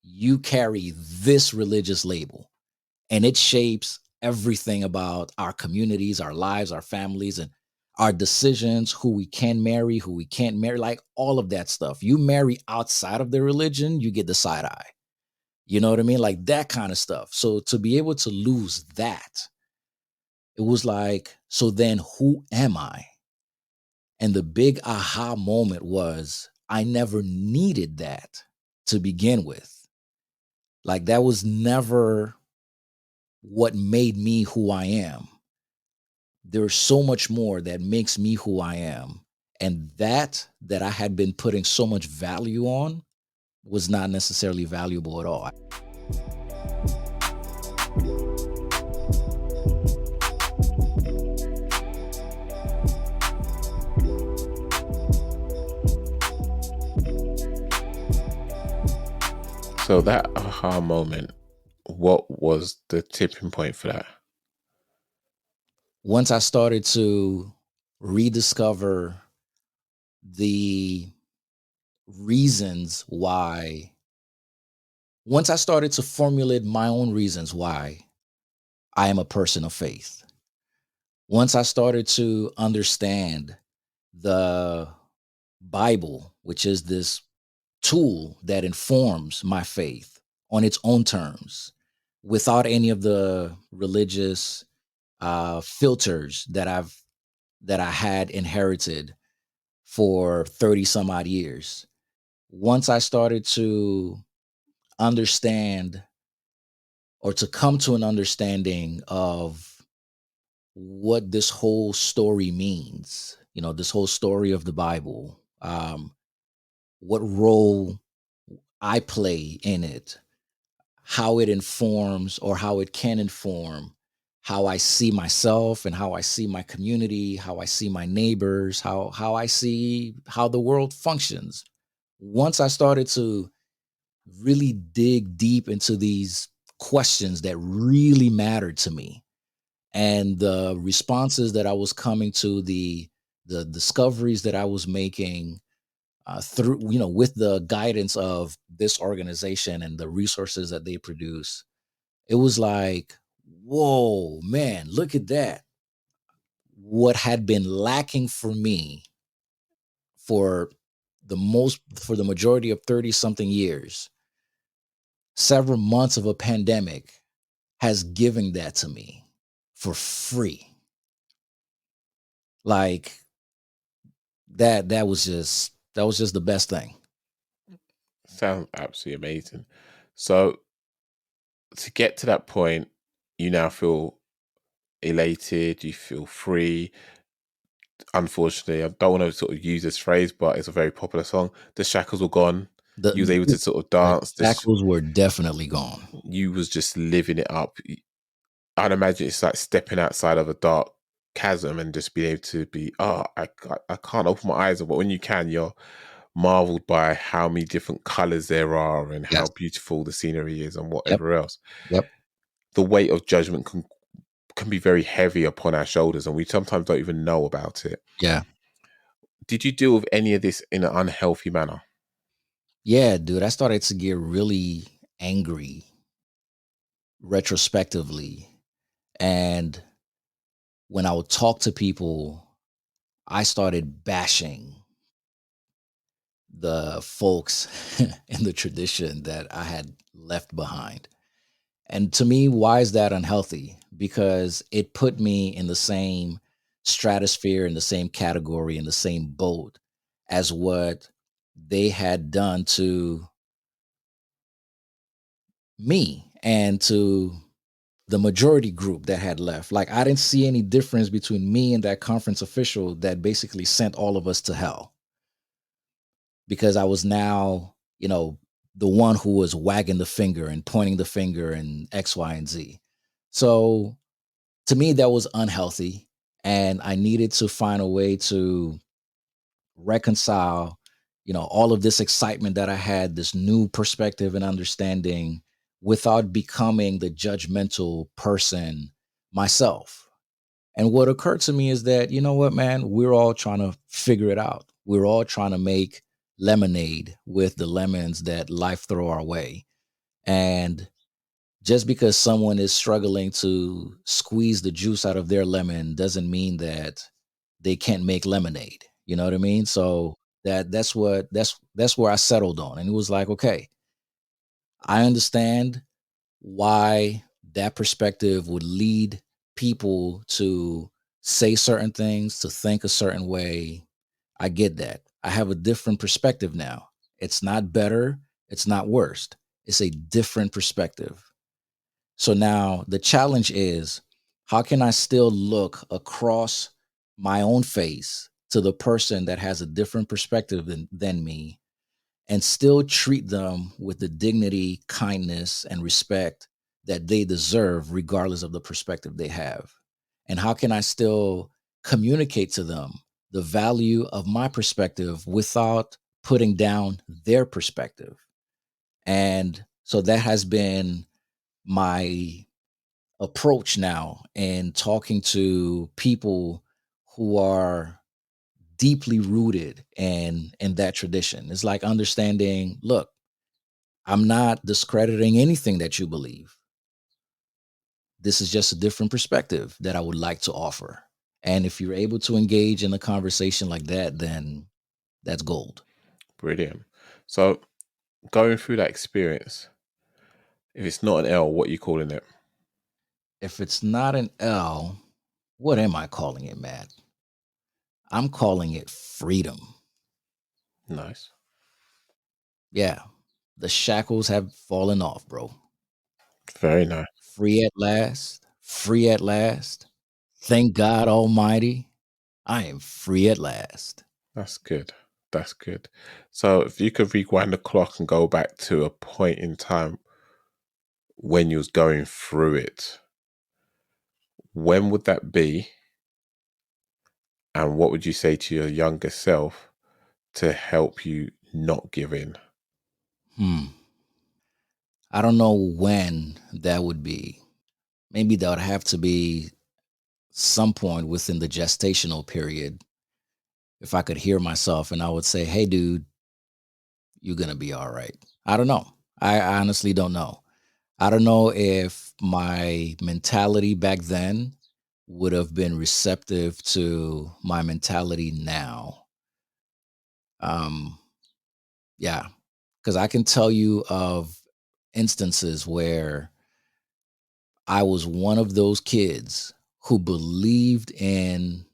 you carry this religious label and it shapes everything about our communities, our lives, our families, and our decisions, who we can marry, who we can't marry, like all of that stuff. You marry outside of the religion, you get the side eye. You know what I mean? Like that kind of stuff. So to be able to lose that, it was like, so then who am I? And the big aha moment was I never needed that to begin with. Like that was never what made me who I am. There's so much more that makes me who I am. And that I had been putting so much value on was not necessarily valuable at all. So that aha moment, what was the tipping point for that? Once I started to rediscover the reasons why, once I started to formulate my own reasons why I am a person of faith, once I started to understand the Bible, which is this tool that informs my faith on its own terms without any of the religious filters that I had inherited for 30 some odd years. Once I started to understand or to come to an understanding of what this whole story means, this whole story of the Bible, what role I play in it, how it informs or how it can inform how I see myself and how I see my community, how I see my neighbors, how I see how the world functions. Once I started to really dig deep into these questions that really mattered to me and the responses that I was coming to, the discoveries that I was making through, with the guidance of this organization and the resources that they produce, it was like, whoa, man, look at that. What had been lacking for me for for the majority of 30 something years, several months of a pandemic has given that to me for free. Like that was just the best thing. Sounds absolutely amazing. So to get to that point, you now feel elated, you feel free. Unfortunately, I don't want to sort of use this phrase, but it's a very popular song. The shackles were gone. You was able to sort of The dance. shackles were definitely gone. You was just living it up. I'd imagine it's like stepping outside of a dark chasm and just being able to be, I can't open my eyes, but when you can, you're marveled by how many different colors there are and how Yes. beautiful the scenery is and Yep. whatever else. Yep. The weight of judgment can be very heavy upon our shoulders and we sometimes don't even know about it. Yeah. Did you deal with any of this in an unhealthy manner? Yeah, dude. I started to get really angry retrospectively. And when I would talk to people, I started bashing the folks in the tradition that I had left behind. And to me, why is that unhealthy? because it put me in the same stratosphere, in the same category, in the same boat as what they had done to me and to the majority group that had left. Like, I didn't see any difference between me and that conference official that basically sent all of us to hell, because I was now, the one who was wagging the finger and pointing the finger and X, Y, and Z. So to me, that was unhealthy. And I needed to find a way to reconcile, all of this excitement that I had, this new perspective and understanding, without becoming the judgmental person myself. And what occurred to me is that, you know what, man, we're all trying to figure it out. We're all trying to make lemonade with the lemons that life throw our way. And just because someone is struggling to squeeze the juice out of their lemon doesn't mean that they can't make lemonade. You know what I mean? So that's where I settled on. And it was like, okay, I understand why that perspective would lead people to say certain things, to think a certain way. I get that. I have a different perspective now. It's not better, it's not worse. It's a different perspective. So now the challenge is, how can I still look across my own face to the person that has a different perspective than me, and still treat them with the dignity, kindness, and respect that they deserve, regardless of the perspective they have? And how can I still communicate to them the value of my perspective without putting down their perspective? And so that has been my approach now in talking to people who are deeply rooted in that tradition. It's like understanding, look, I'm not discrediting anything that you believe. This is just a different perspective that I would like to offer. And if you're able to engage in a conversation like that, then that's gold. Brilliant. So going through that experience, if it's not an L, what are you calling it? If it's not an L, what am I calling it, Matt? I'm calling it freedom. Nice. Yeah. The shackles have fallen off, bro. Very nice. Free at last. Free at last. Thank God Almighty, I am free at last. That's good. That's good. So if you could rewind the clock and go back to a point in time when you was going through it, when would that be? And what would you say to your younger self to help you not give in? I don't know when that would be. Maybe that would have to be some point within the gestational period. If I could hear myself and I would say, hey, dude, you're going to be all right. I don't know. I honestly don't know. I don't know if my mentality back then would have been receptive to my mentality now. Yeah, because I can tell you of instances where I was one of those kids who believed in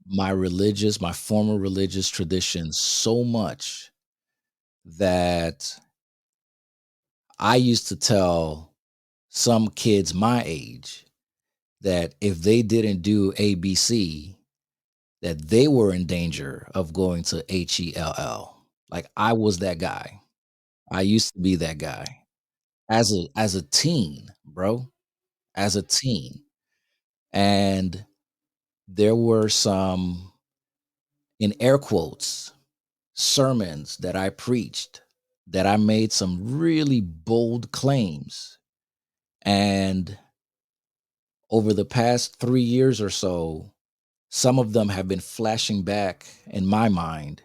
my former religious tradition so much that I used to tell some kids my age that if they didn't do ABC, that they were in danger of going to HELL. Like, I was that guy. I used to be that guy as a teen, bro, as a teen. And there were some, in air quotes, sermons that I preached that I made some really bold claims. And over the past 3 years or so, some of them have been flashing back in my mind.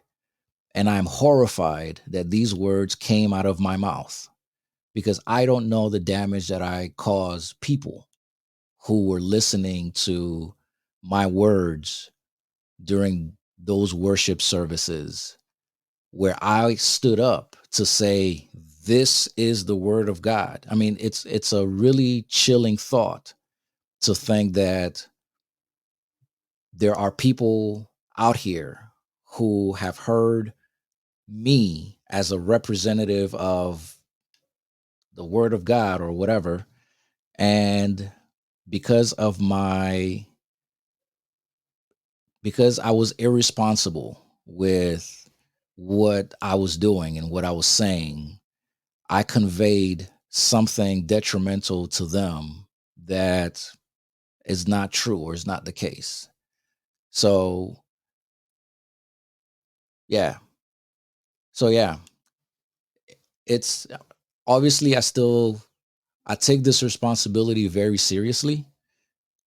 And I'm horrified that these words came out of my mouth, because I don't know the damage that I caused people who were listening to my words during those worship services where I stood up to say, this is the word of God. I mean, it's a really chilling thought to think that there are people out here who have heard me as a representative of the word of God or whatever. And because of because I was irresponsible with what I was doing and what I was saying, I conveyed something detrimental to them that is not true or is not the case. So, yeah. So, yeah, it's obviously I take this responsibility very seriously.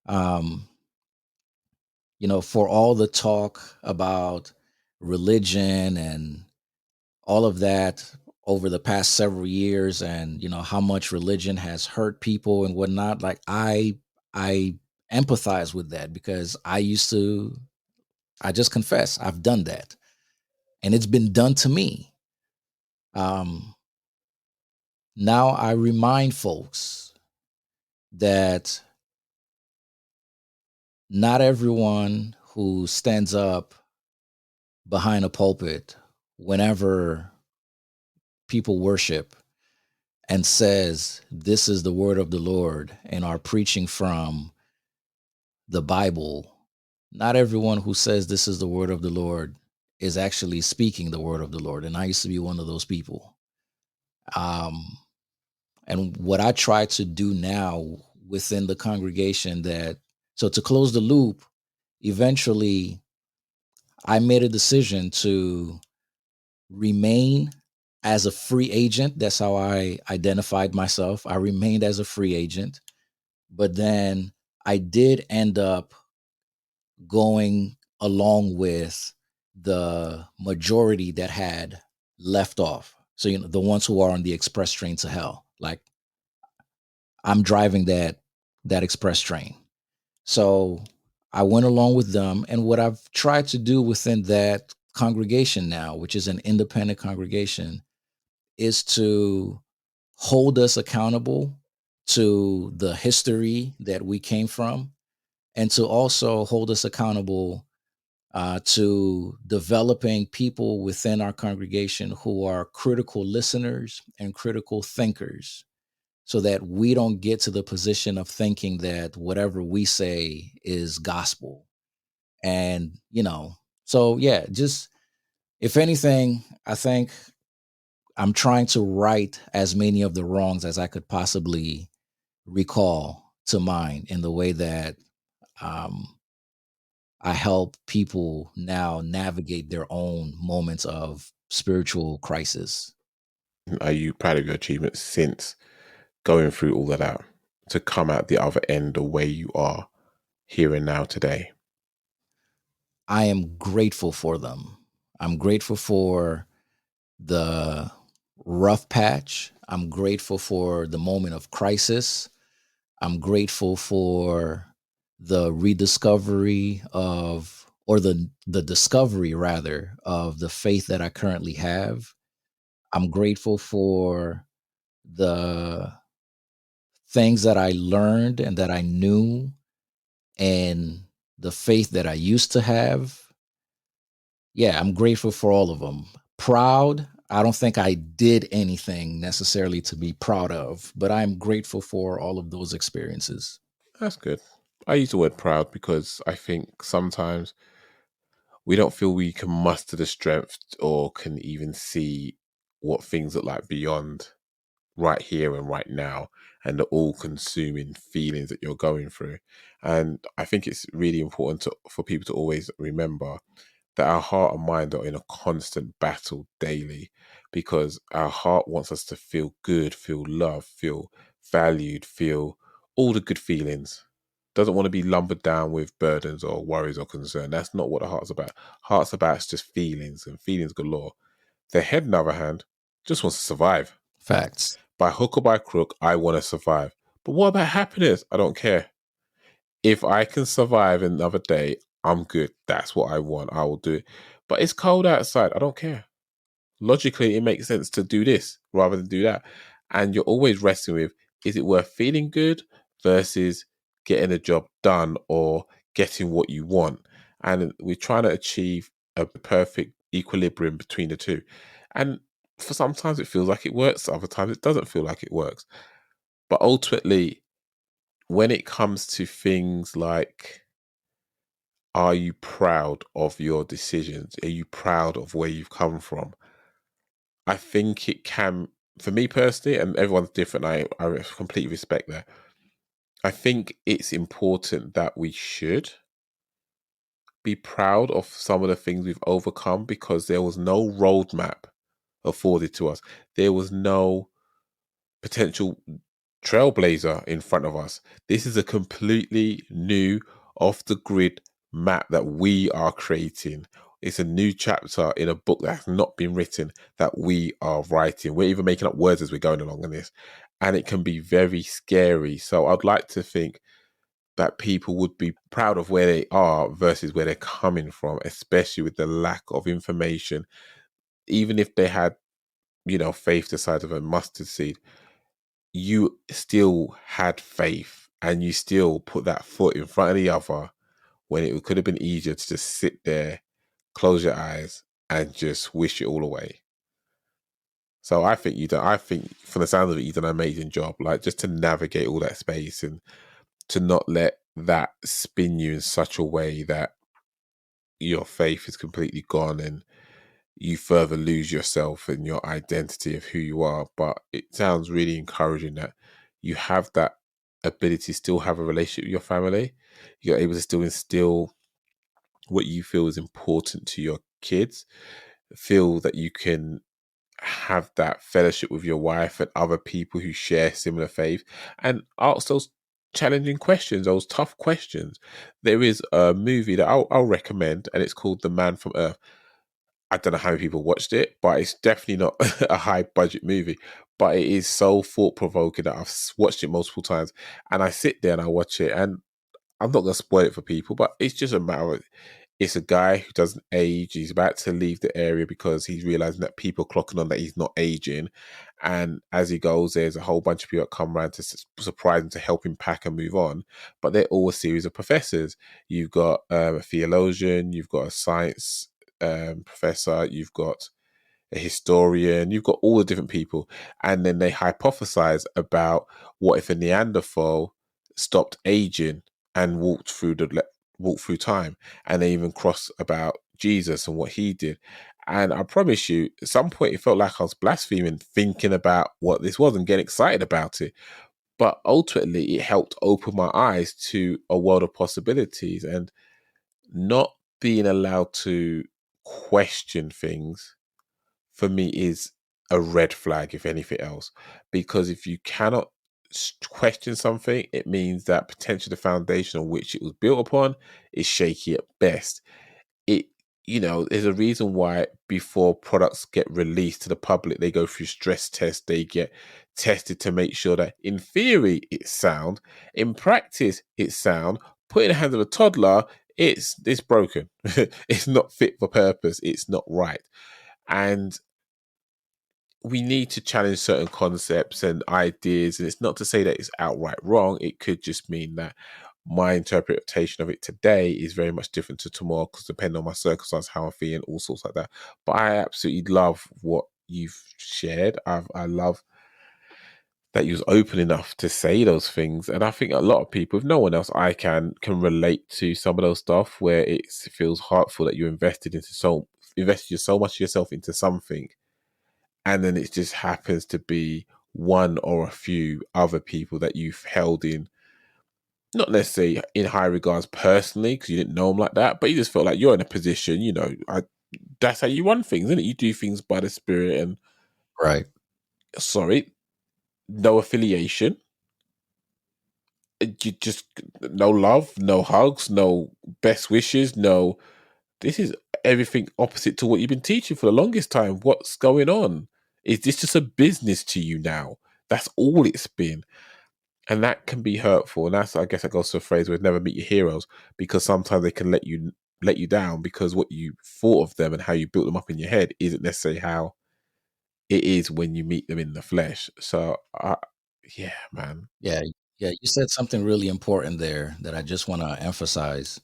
Um, for all the talk about religion and all of that over the past several years, and how much religion has hurt people and whatnot, like I empathize with that, because I just confess I've done that, and it's been done to me. um Now I remind folks that not everyone who stands up behind a pulpit whenever people worship and says, "This is the word of the Lord," and are preaching from the Bible, not everyone who says this is the word of the Lord is actually speaking the word of the Lord. And I used to be one of those people. Um, and what I try to do now within the congregation, so to close the loop, eventually I made a decision to remain as a free agent. That's how I identified myself. I remained as a free agent, but then I did end up going along with the majority that had left off. So, the ones who are on the express train to hell, like I'm driving that express train. So I went along with them. And what I've tried to do within that congregation now, which is an independent congregation, is to hold us accountable to the history that we came from, and to also hold us accountable to developing people within our congregation who are critical listeners and critical thinkers, so that we don't get to the position of thinking that whatever we say is gospel. And, so yeah, just if anything, I think I'm trying to right as many of the wrongs as I could possibly recall to mind, in the way that um, I help people now navigate their own moments of spiritual crisis. Are you proud of your achievements since going through all of that to come out the other end the way you are here and now today? I am grateful for them. I'm grateful for the rough patch. I'm grateful for the moment of crisis. I'm grateful for the rediscovery of, or the discovery rather, of the faith that I currently have. I'm grateful for the things that I learned and that I knew, and the faith that I used to have. Yeah, I'm grateful for all of them. Proud, I don't think I did anything necessarily to be proud of, but I'm grateful for all of those experiences. That's good. I use the word proud because I think sometimes we don't feel we can muster the strength or can even see what things look like beyond right here and right now, and the all consuming feelings that you're going through. And I think it's really important for people to always remember that our heart and mind are in a constant battle daily, because our heart wants us to feel good, feel love, feel valued, feel all the good feelings. Doesn't want to be lumbered down with burdens or worries or concern. That's not what the heart's about. Heart's about just feelings, and feelings galore. The head, on the other hand, just wants to survive. Facts. By hook or by crook, I want to survive. But what about happiness? I don't care. If I can survive another day, I'm good. That's what I want. I will do it. But it's cold outside. I don't care. Logically, it makes sense to do this rather than do that. And you're always wrestling with, is it worth feeling good versus getting a job done or getting what you want. And we're trying to achieve a perfect equilibrium between the two. And for sometimes it feels like it works, other times it doesn't feel like it works. But ultimately, when it comes to things like, are you proud of your decisions? Are you proud of where you've come from? I think it can, for me personally, and everyone's different, I completely respect that. I think it's important that we should be proud of some of the things we've overcome, because there was no roadmap afforded to us. There was no potential trailblazer in front of us. This is a completely new, off the grid map that we are creating. It's a new chapter in a book that has not been written that we are writing. We're even making up words as we're going along in this, and it can be very scary. So I'd like to think that people would be proud of where they are versus where they're coming from, especially with the lack of information. Even if they had, faith the size of a mustard seed, you still had faith and you still put that foot in front of the other when it could have been easier to just sit there, close your eyes, and just wish it all away. So I think from the sound of it, you've done an amazing job, like just to navigate all that space and to not let that spin you in such a way that your faith is completely gone and you further lose yourself and your identity of who you are. But it sounds really encouraging that you have that ability to still have a relationship with your family. You're able to still instill what you feel is important to your kids, feel that you can have that fellowship with your wife and other people who share similar faith, and ask those challenging questions, those tough questions. There is a movie that I'll recommend, and it's called The Man from Earth. I don't know how many people watched it, but it's definitely not a high budget movie. But it is so thought provoking that I've watched it multiple times, and I sit there and I watch it, and I'm not going to spoil it for people, but it's just a matter of, it's a guy who doesn't age. He's about to leave the area because he's realizing that people are clocking on that he's not aging. And as he goes, there's a whole bunch of people that come around to surprise him, to help him pack and move on. But they're all a series of professors. You've got a theologian, you've got a science professor, you've got a historian, you've got all the different people. And then they hypothesize about what if a Neanderthal stopped aging and walked through time. And they even cross about Jesus and what he did. And I promise you, at some point it felt like I was blaspheming thinking about what this was and getting excited about it. But ultimately it helped open my eyes to a world of possibilities, and not being allowed to question things for me is a red flag, if anything else. Because if you cannot question something, it means that potentially the foundation on which it was built upon is shaky at best. It, there's a reason why before products get released to the public, they go through stress tests, they get tested to make sure that in theory it's sound, in practice it's sound. Put in the hands of a toddler, it's broken. It's not fit for purpose. It's not right. And we need to challenge certain concepts and ideas. And it's not to say that it's outright wrong. It could just mean that my interpretation of it today is very much different to tomorrow, because depending on my circumstance, how I'm feeling, all sorts like that. But I absolutely love what you've shared. I love that you was open enough to say those things. And I think a lot of people, if no one else, I can relate to some of those stuff where it feels hurtful that you invested so much of yourself into something, and then it just happens to be one or a few other people that you've held in, not necessarily in high regards personally, because you didn't know them like that, but you just felt like you're in a position, that's how you run things, isn't it? You do things by the Spirit, and Right. sorry, no affiliation. You just, no love, no hugs, no best wishes, no, this is everything opposite to what you've been teaching for the longest time. What's going on? Is this just a business to you now? That's all it's been. And that can be hurtful. And that's, I guess, that goes to a phrase where never meet your heroes, because sometimes they can let you down, because what you thought of them and how you built them up in your head isn't necessarily how it is when you meet them in the flesh. So, yeah, man. Yeah. Yeah, you said something really important there that I just want to emphasize.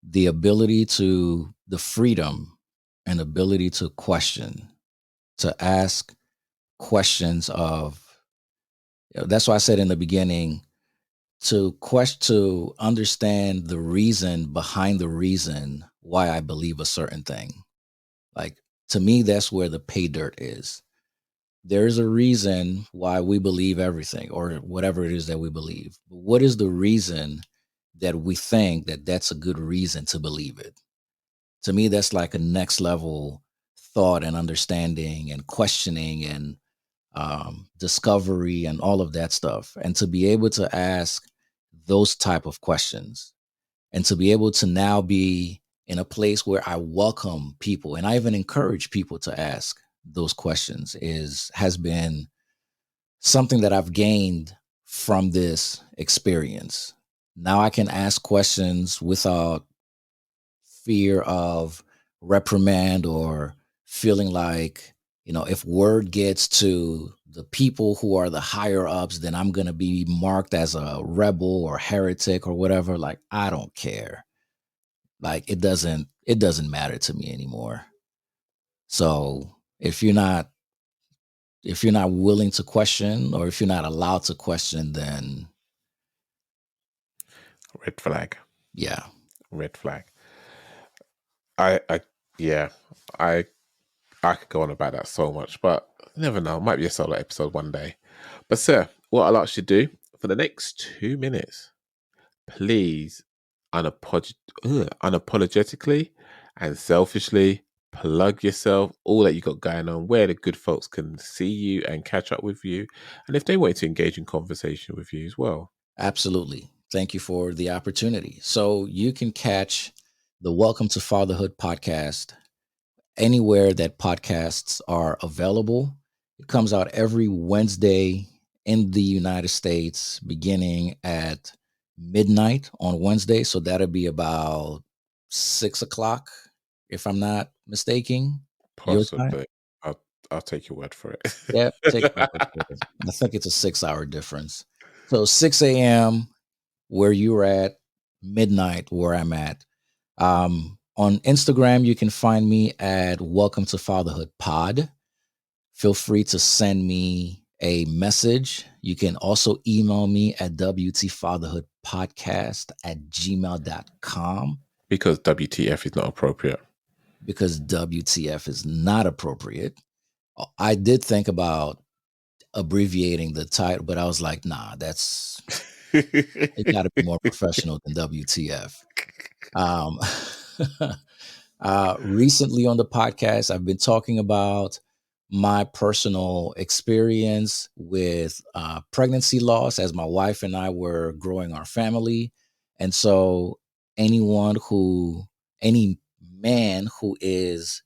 The ability to, the freedom and ability to question, to ask questions of, that's why I said in the beginning, to understand the reason behind the reason why I believe a certain thing. Like, to me, that's where the pay dirt is. There's a reason why we believe everything or whatever it is that we believe. But what is the reason that we think that that's a good reason to believe it? To me, that's like a next level thought and understanding and questioning and discovery and all of that stuff. And to be able to ask those type of questions and to be able to now be in a place where I welcome people and I even encourage people to ask those questions has been something that I've gained from this experience. Now I can ask questions without fear of reprimand or feeling like, if word gets to the people who are the higher ups, then I'm going to be marked as a rebel or heretic or whatever. Like, I don't care. Like, it doesn't matter to me anymore. So if you're not willing to question or if you're not allowed to question, then Red flag. yeah. Red flag. I yeah, I could go on about that so much, but you never know. Might be a solo episode one day. But sir, what I'll ask you to do for the next 2 minutes, please unapologetically and selfishly plug yourself, all that you got going on, where the good folks can see you and catch up with you, and if they want to engage in conversation with you as well. Absolutely. Thank you for the opportunity. So you can catch the Welcome to Fatherhood podcast anywhere that podcasts are available. It comes out every Wednesday in the United States, beginning at midnight on Wednesday. So that'll be about 6 o'clock, if I'm not mistaken, your time. Possibly. I'll take your word for Yeah, take my word it. for it. I think it's a 6 hour difference. So 6 a.m. where you're at, midnight where I'm at. On Instagram, you can find me at Welcome to Fatherhood Pod. Feel free to send me a message. You can also email me at wtfatherhoodpodcast@gmail.com Because WTF is not appropriate. because WTF is not appropriate. I did think about abbreviating the title, but I was like, nah, it got to be more professional than WTF. Um, recently on the podcast, I've been talking about my personal experience with pregnancy loss as my wife and I were growing our family. And so, any man who is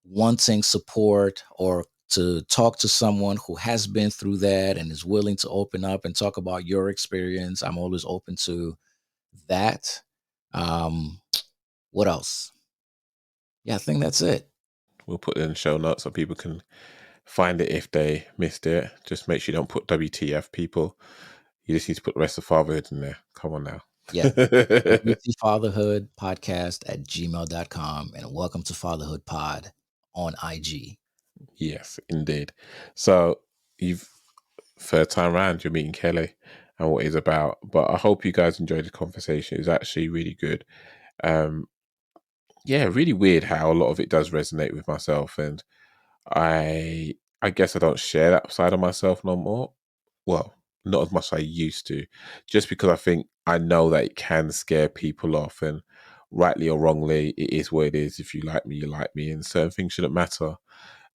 wanting support or to talk to someone who has been through that and is willing to open up and talk about your experience, I'm always open to that. Um, what else? Yeah, I think that's it. We'll put it in the show notes so people can find it if they missed it. Just make sure you don't put WTF, people. You just need to put the rest of fatherhood in there. Come on now. Yeah. Fatherhood podcast at gmail.com and Welcome to Fatherhood Pod on IG. Yes, indeed. So you've third time round, you're meeting Kelly and what he's about. But I hope you guys enjoyed the conversation. It was actually really good. Yeah, really weird how a lot of it does resonate with myself, and I guess I don't share that side of myself no more. Well, not as much as I used to, just because I think I know that it can scare people off, and rightly or wrongly, it is what it is. If you like me, you like me, and certain things shouldn't matter.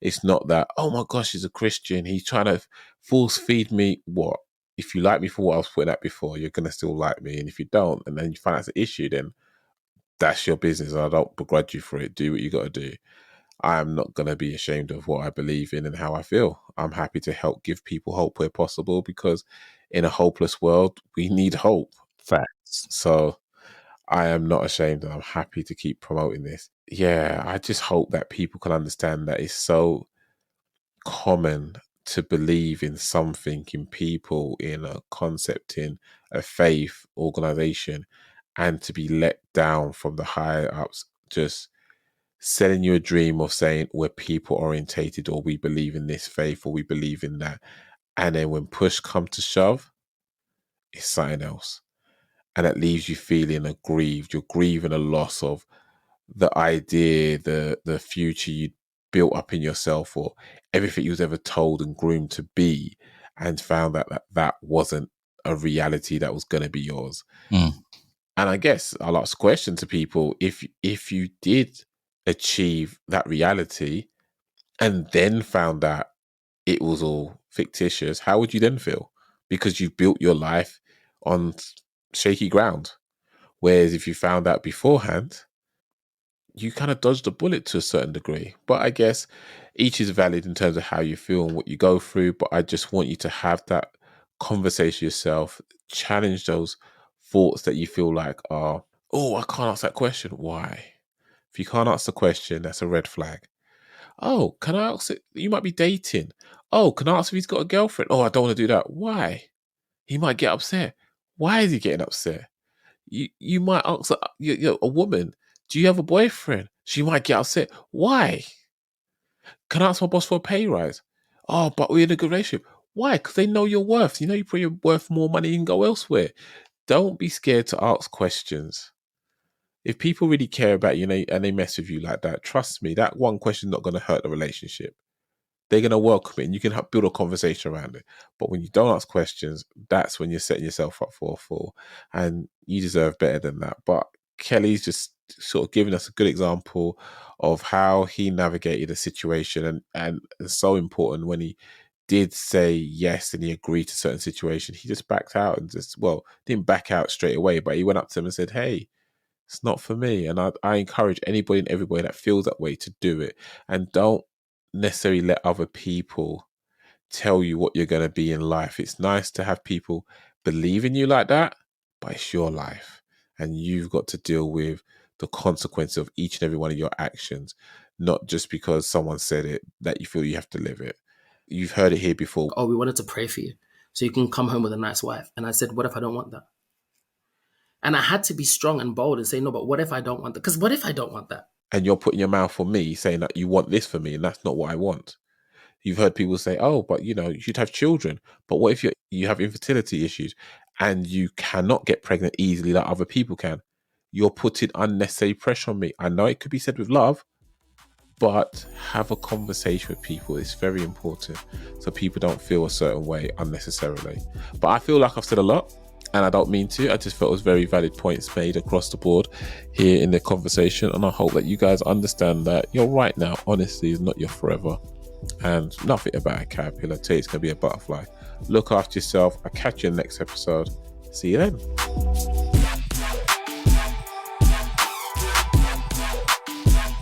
It's not that, oh my gosh, he's a Christian. He's trying to force feed me. What? If you like me for what I was putting at before, you're going to still like me. And if you don't, and then you find out it's an issue, then that's your business. I don't begrudge you for it. Do what you got to do. I'm not going to be ashamed of what I believe in and how I feel. I'm happy to help give people hope where possible, because in a hopeless world, we need hope. Facts. So I am not ashamed, and I'm happy to keep promoting this. Yeah, I just hope that people can understand that it's so common to believe in something, in people, in a concept, in a faith organization, and to be let down from the higher ups, just selling you a dream of saying we're people orientated, or we believe in this faith, or we believe in that. And then when push comes to shove, it's something else. And that leaves you feeling aggrieved. You're grieving a loss of the idea, the future you built up in yourself, or everything you was ever told and groomed to be, and found that wasn't a reality that was going to be yours. Mm. And I guess I'll ask a question to people: if you did achieve that reality and then found that it was all fictitious, how would you then feel? Because you've built your life on shaky ground. Whereas if you found out beforehand, you kind of dodged a bullet to a certain degree. But I guess each is valid in terms of how you feel and what you go through. But I just want you to have that conversation yourself, challenge those thoughts that you feel like are, oh, I can't answer that question. Why? If you can't answer the question, that's a red flag. Oh, can I ask it? You might be dating. Oh, can I ask if he's got a girlfriend? Oh, I don't want to do that. Why? He might get upset. Why is he getting upset? You might ask a woman, do you have a boyfriend? She might get upset. Why? Can I ask my boss for a pay rise? Oh, but we're in a good relationship. Why? Because they know your worth. You know you're probably worth more money, you can go elsewhere. Don't be scared to ask questions. If people really care about you and they mess with you like that, trust me, that one question is not going to hurt the relationship. They're going to welcome it and you can build a conversation around it. But when you don't ask questions, that's when you're setting yourself up for a fall. And you deserve better than that. But Kelly's just sort of giving us a good example of how he navigated a situation. And it's so important when he did say yes and he agreed to certain situation, he just backed out and didn't back out straight away, but he went up to him and said, hey, it's not for me. And I encourage anybody and everybody that feels that way to do it. And don't necessarily let other people tell you what you're going to be in life. It's nice to have people believe in you like that, but it's your life. And you've got to deal with the consequence of each and every one of your actions, not just because someone said it that you feel you have to live it. You've heard it here before. Oh, we wanted to pray for you so you can come home with a nice wife. And I said, what if I don't want that? And I had to be strong and bold and say, no, but what if I don't want that? Because what if I don't want that? And you're putting your mouth on me saying that you want this for me and that's not what I want. You've heard people say, oh, but you should have children. But what if you have infertility issues and you cannot get pregnant easily like other people can? You're putting unnecessary pressure on me. I know it could be said with love, but have a conversation with people. It's very important so people don't feel a certain way unnecessarily. But I feel like I've said a lot. And I don't mean to. I just felt it was very valid points made across the board here in the conversation. And I hope that you guys understand that your right now, honestly, is not your forever. And nothing about a caterpillar. Tell you it's going to be a butterfly. Look after yourself. I'll catch you in the next episode. See you then.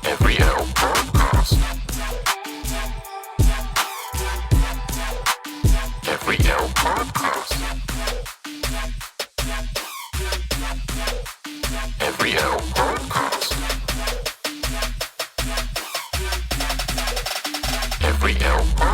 Every L Podcast. Every L Podcast. Every L Podcast. Every L Podcast.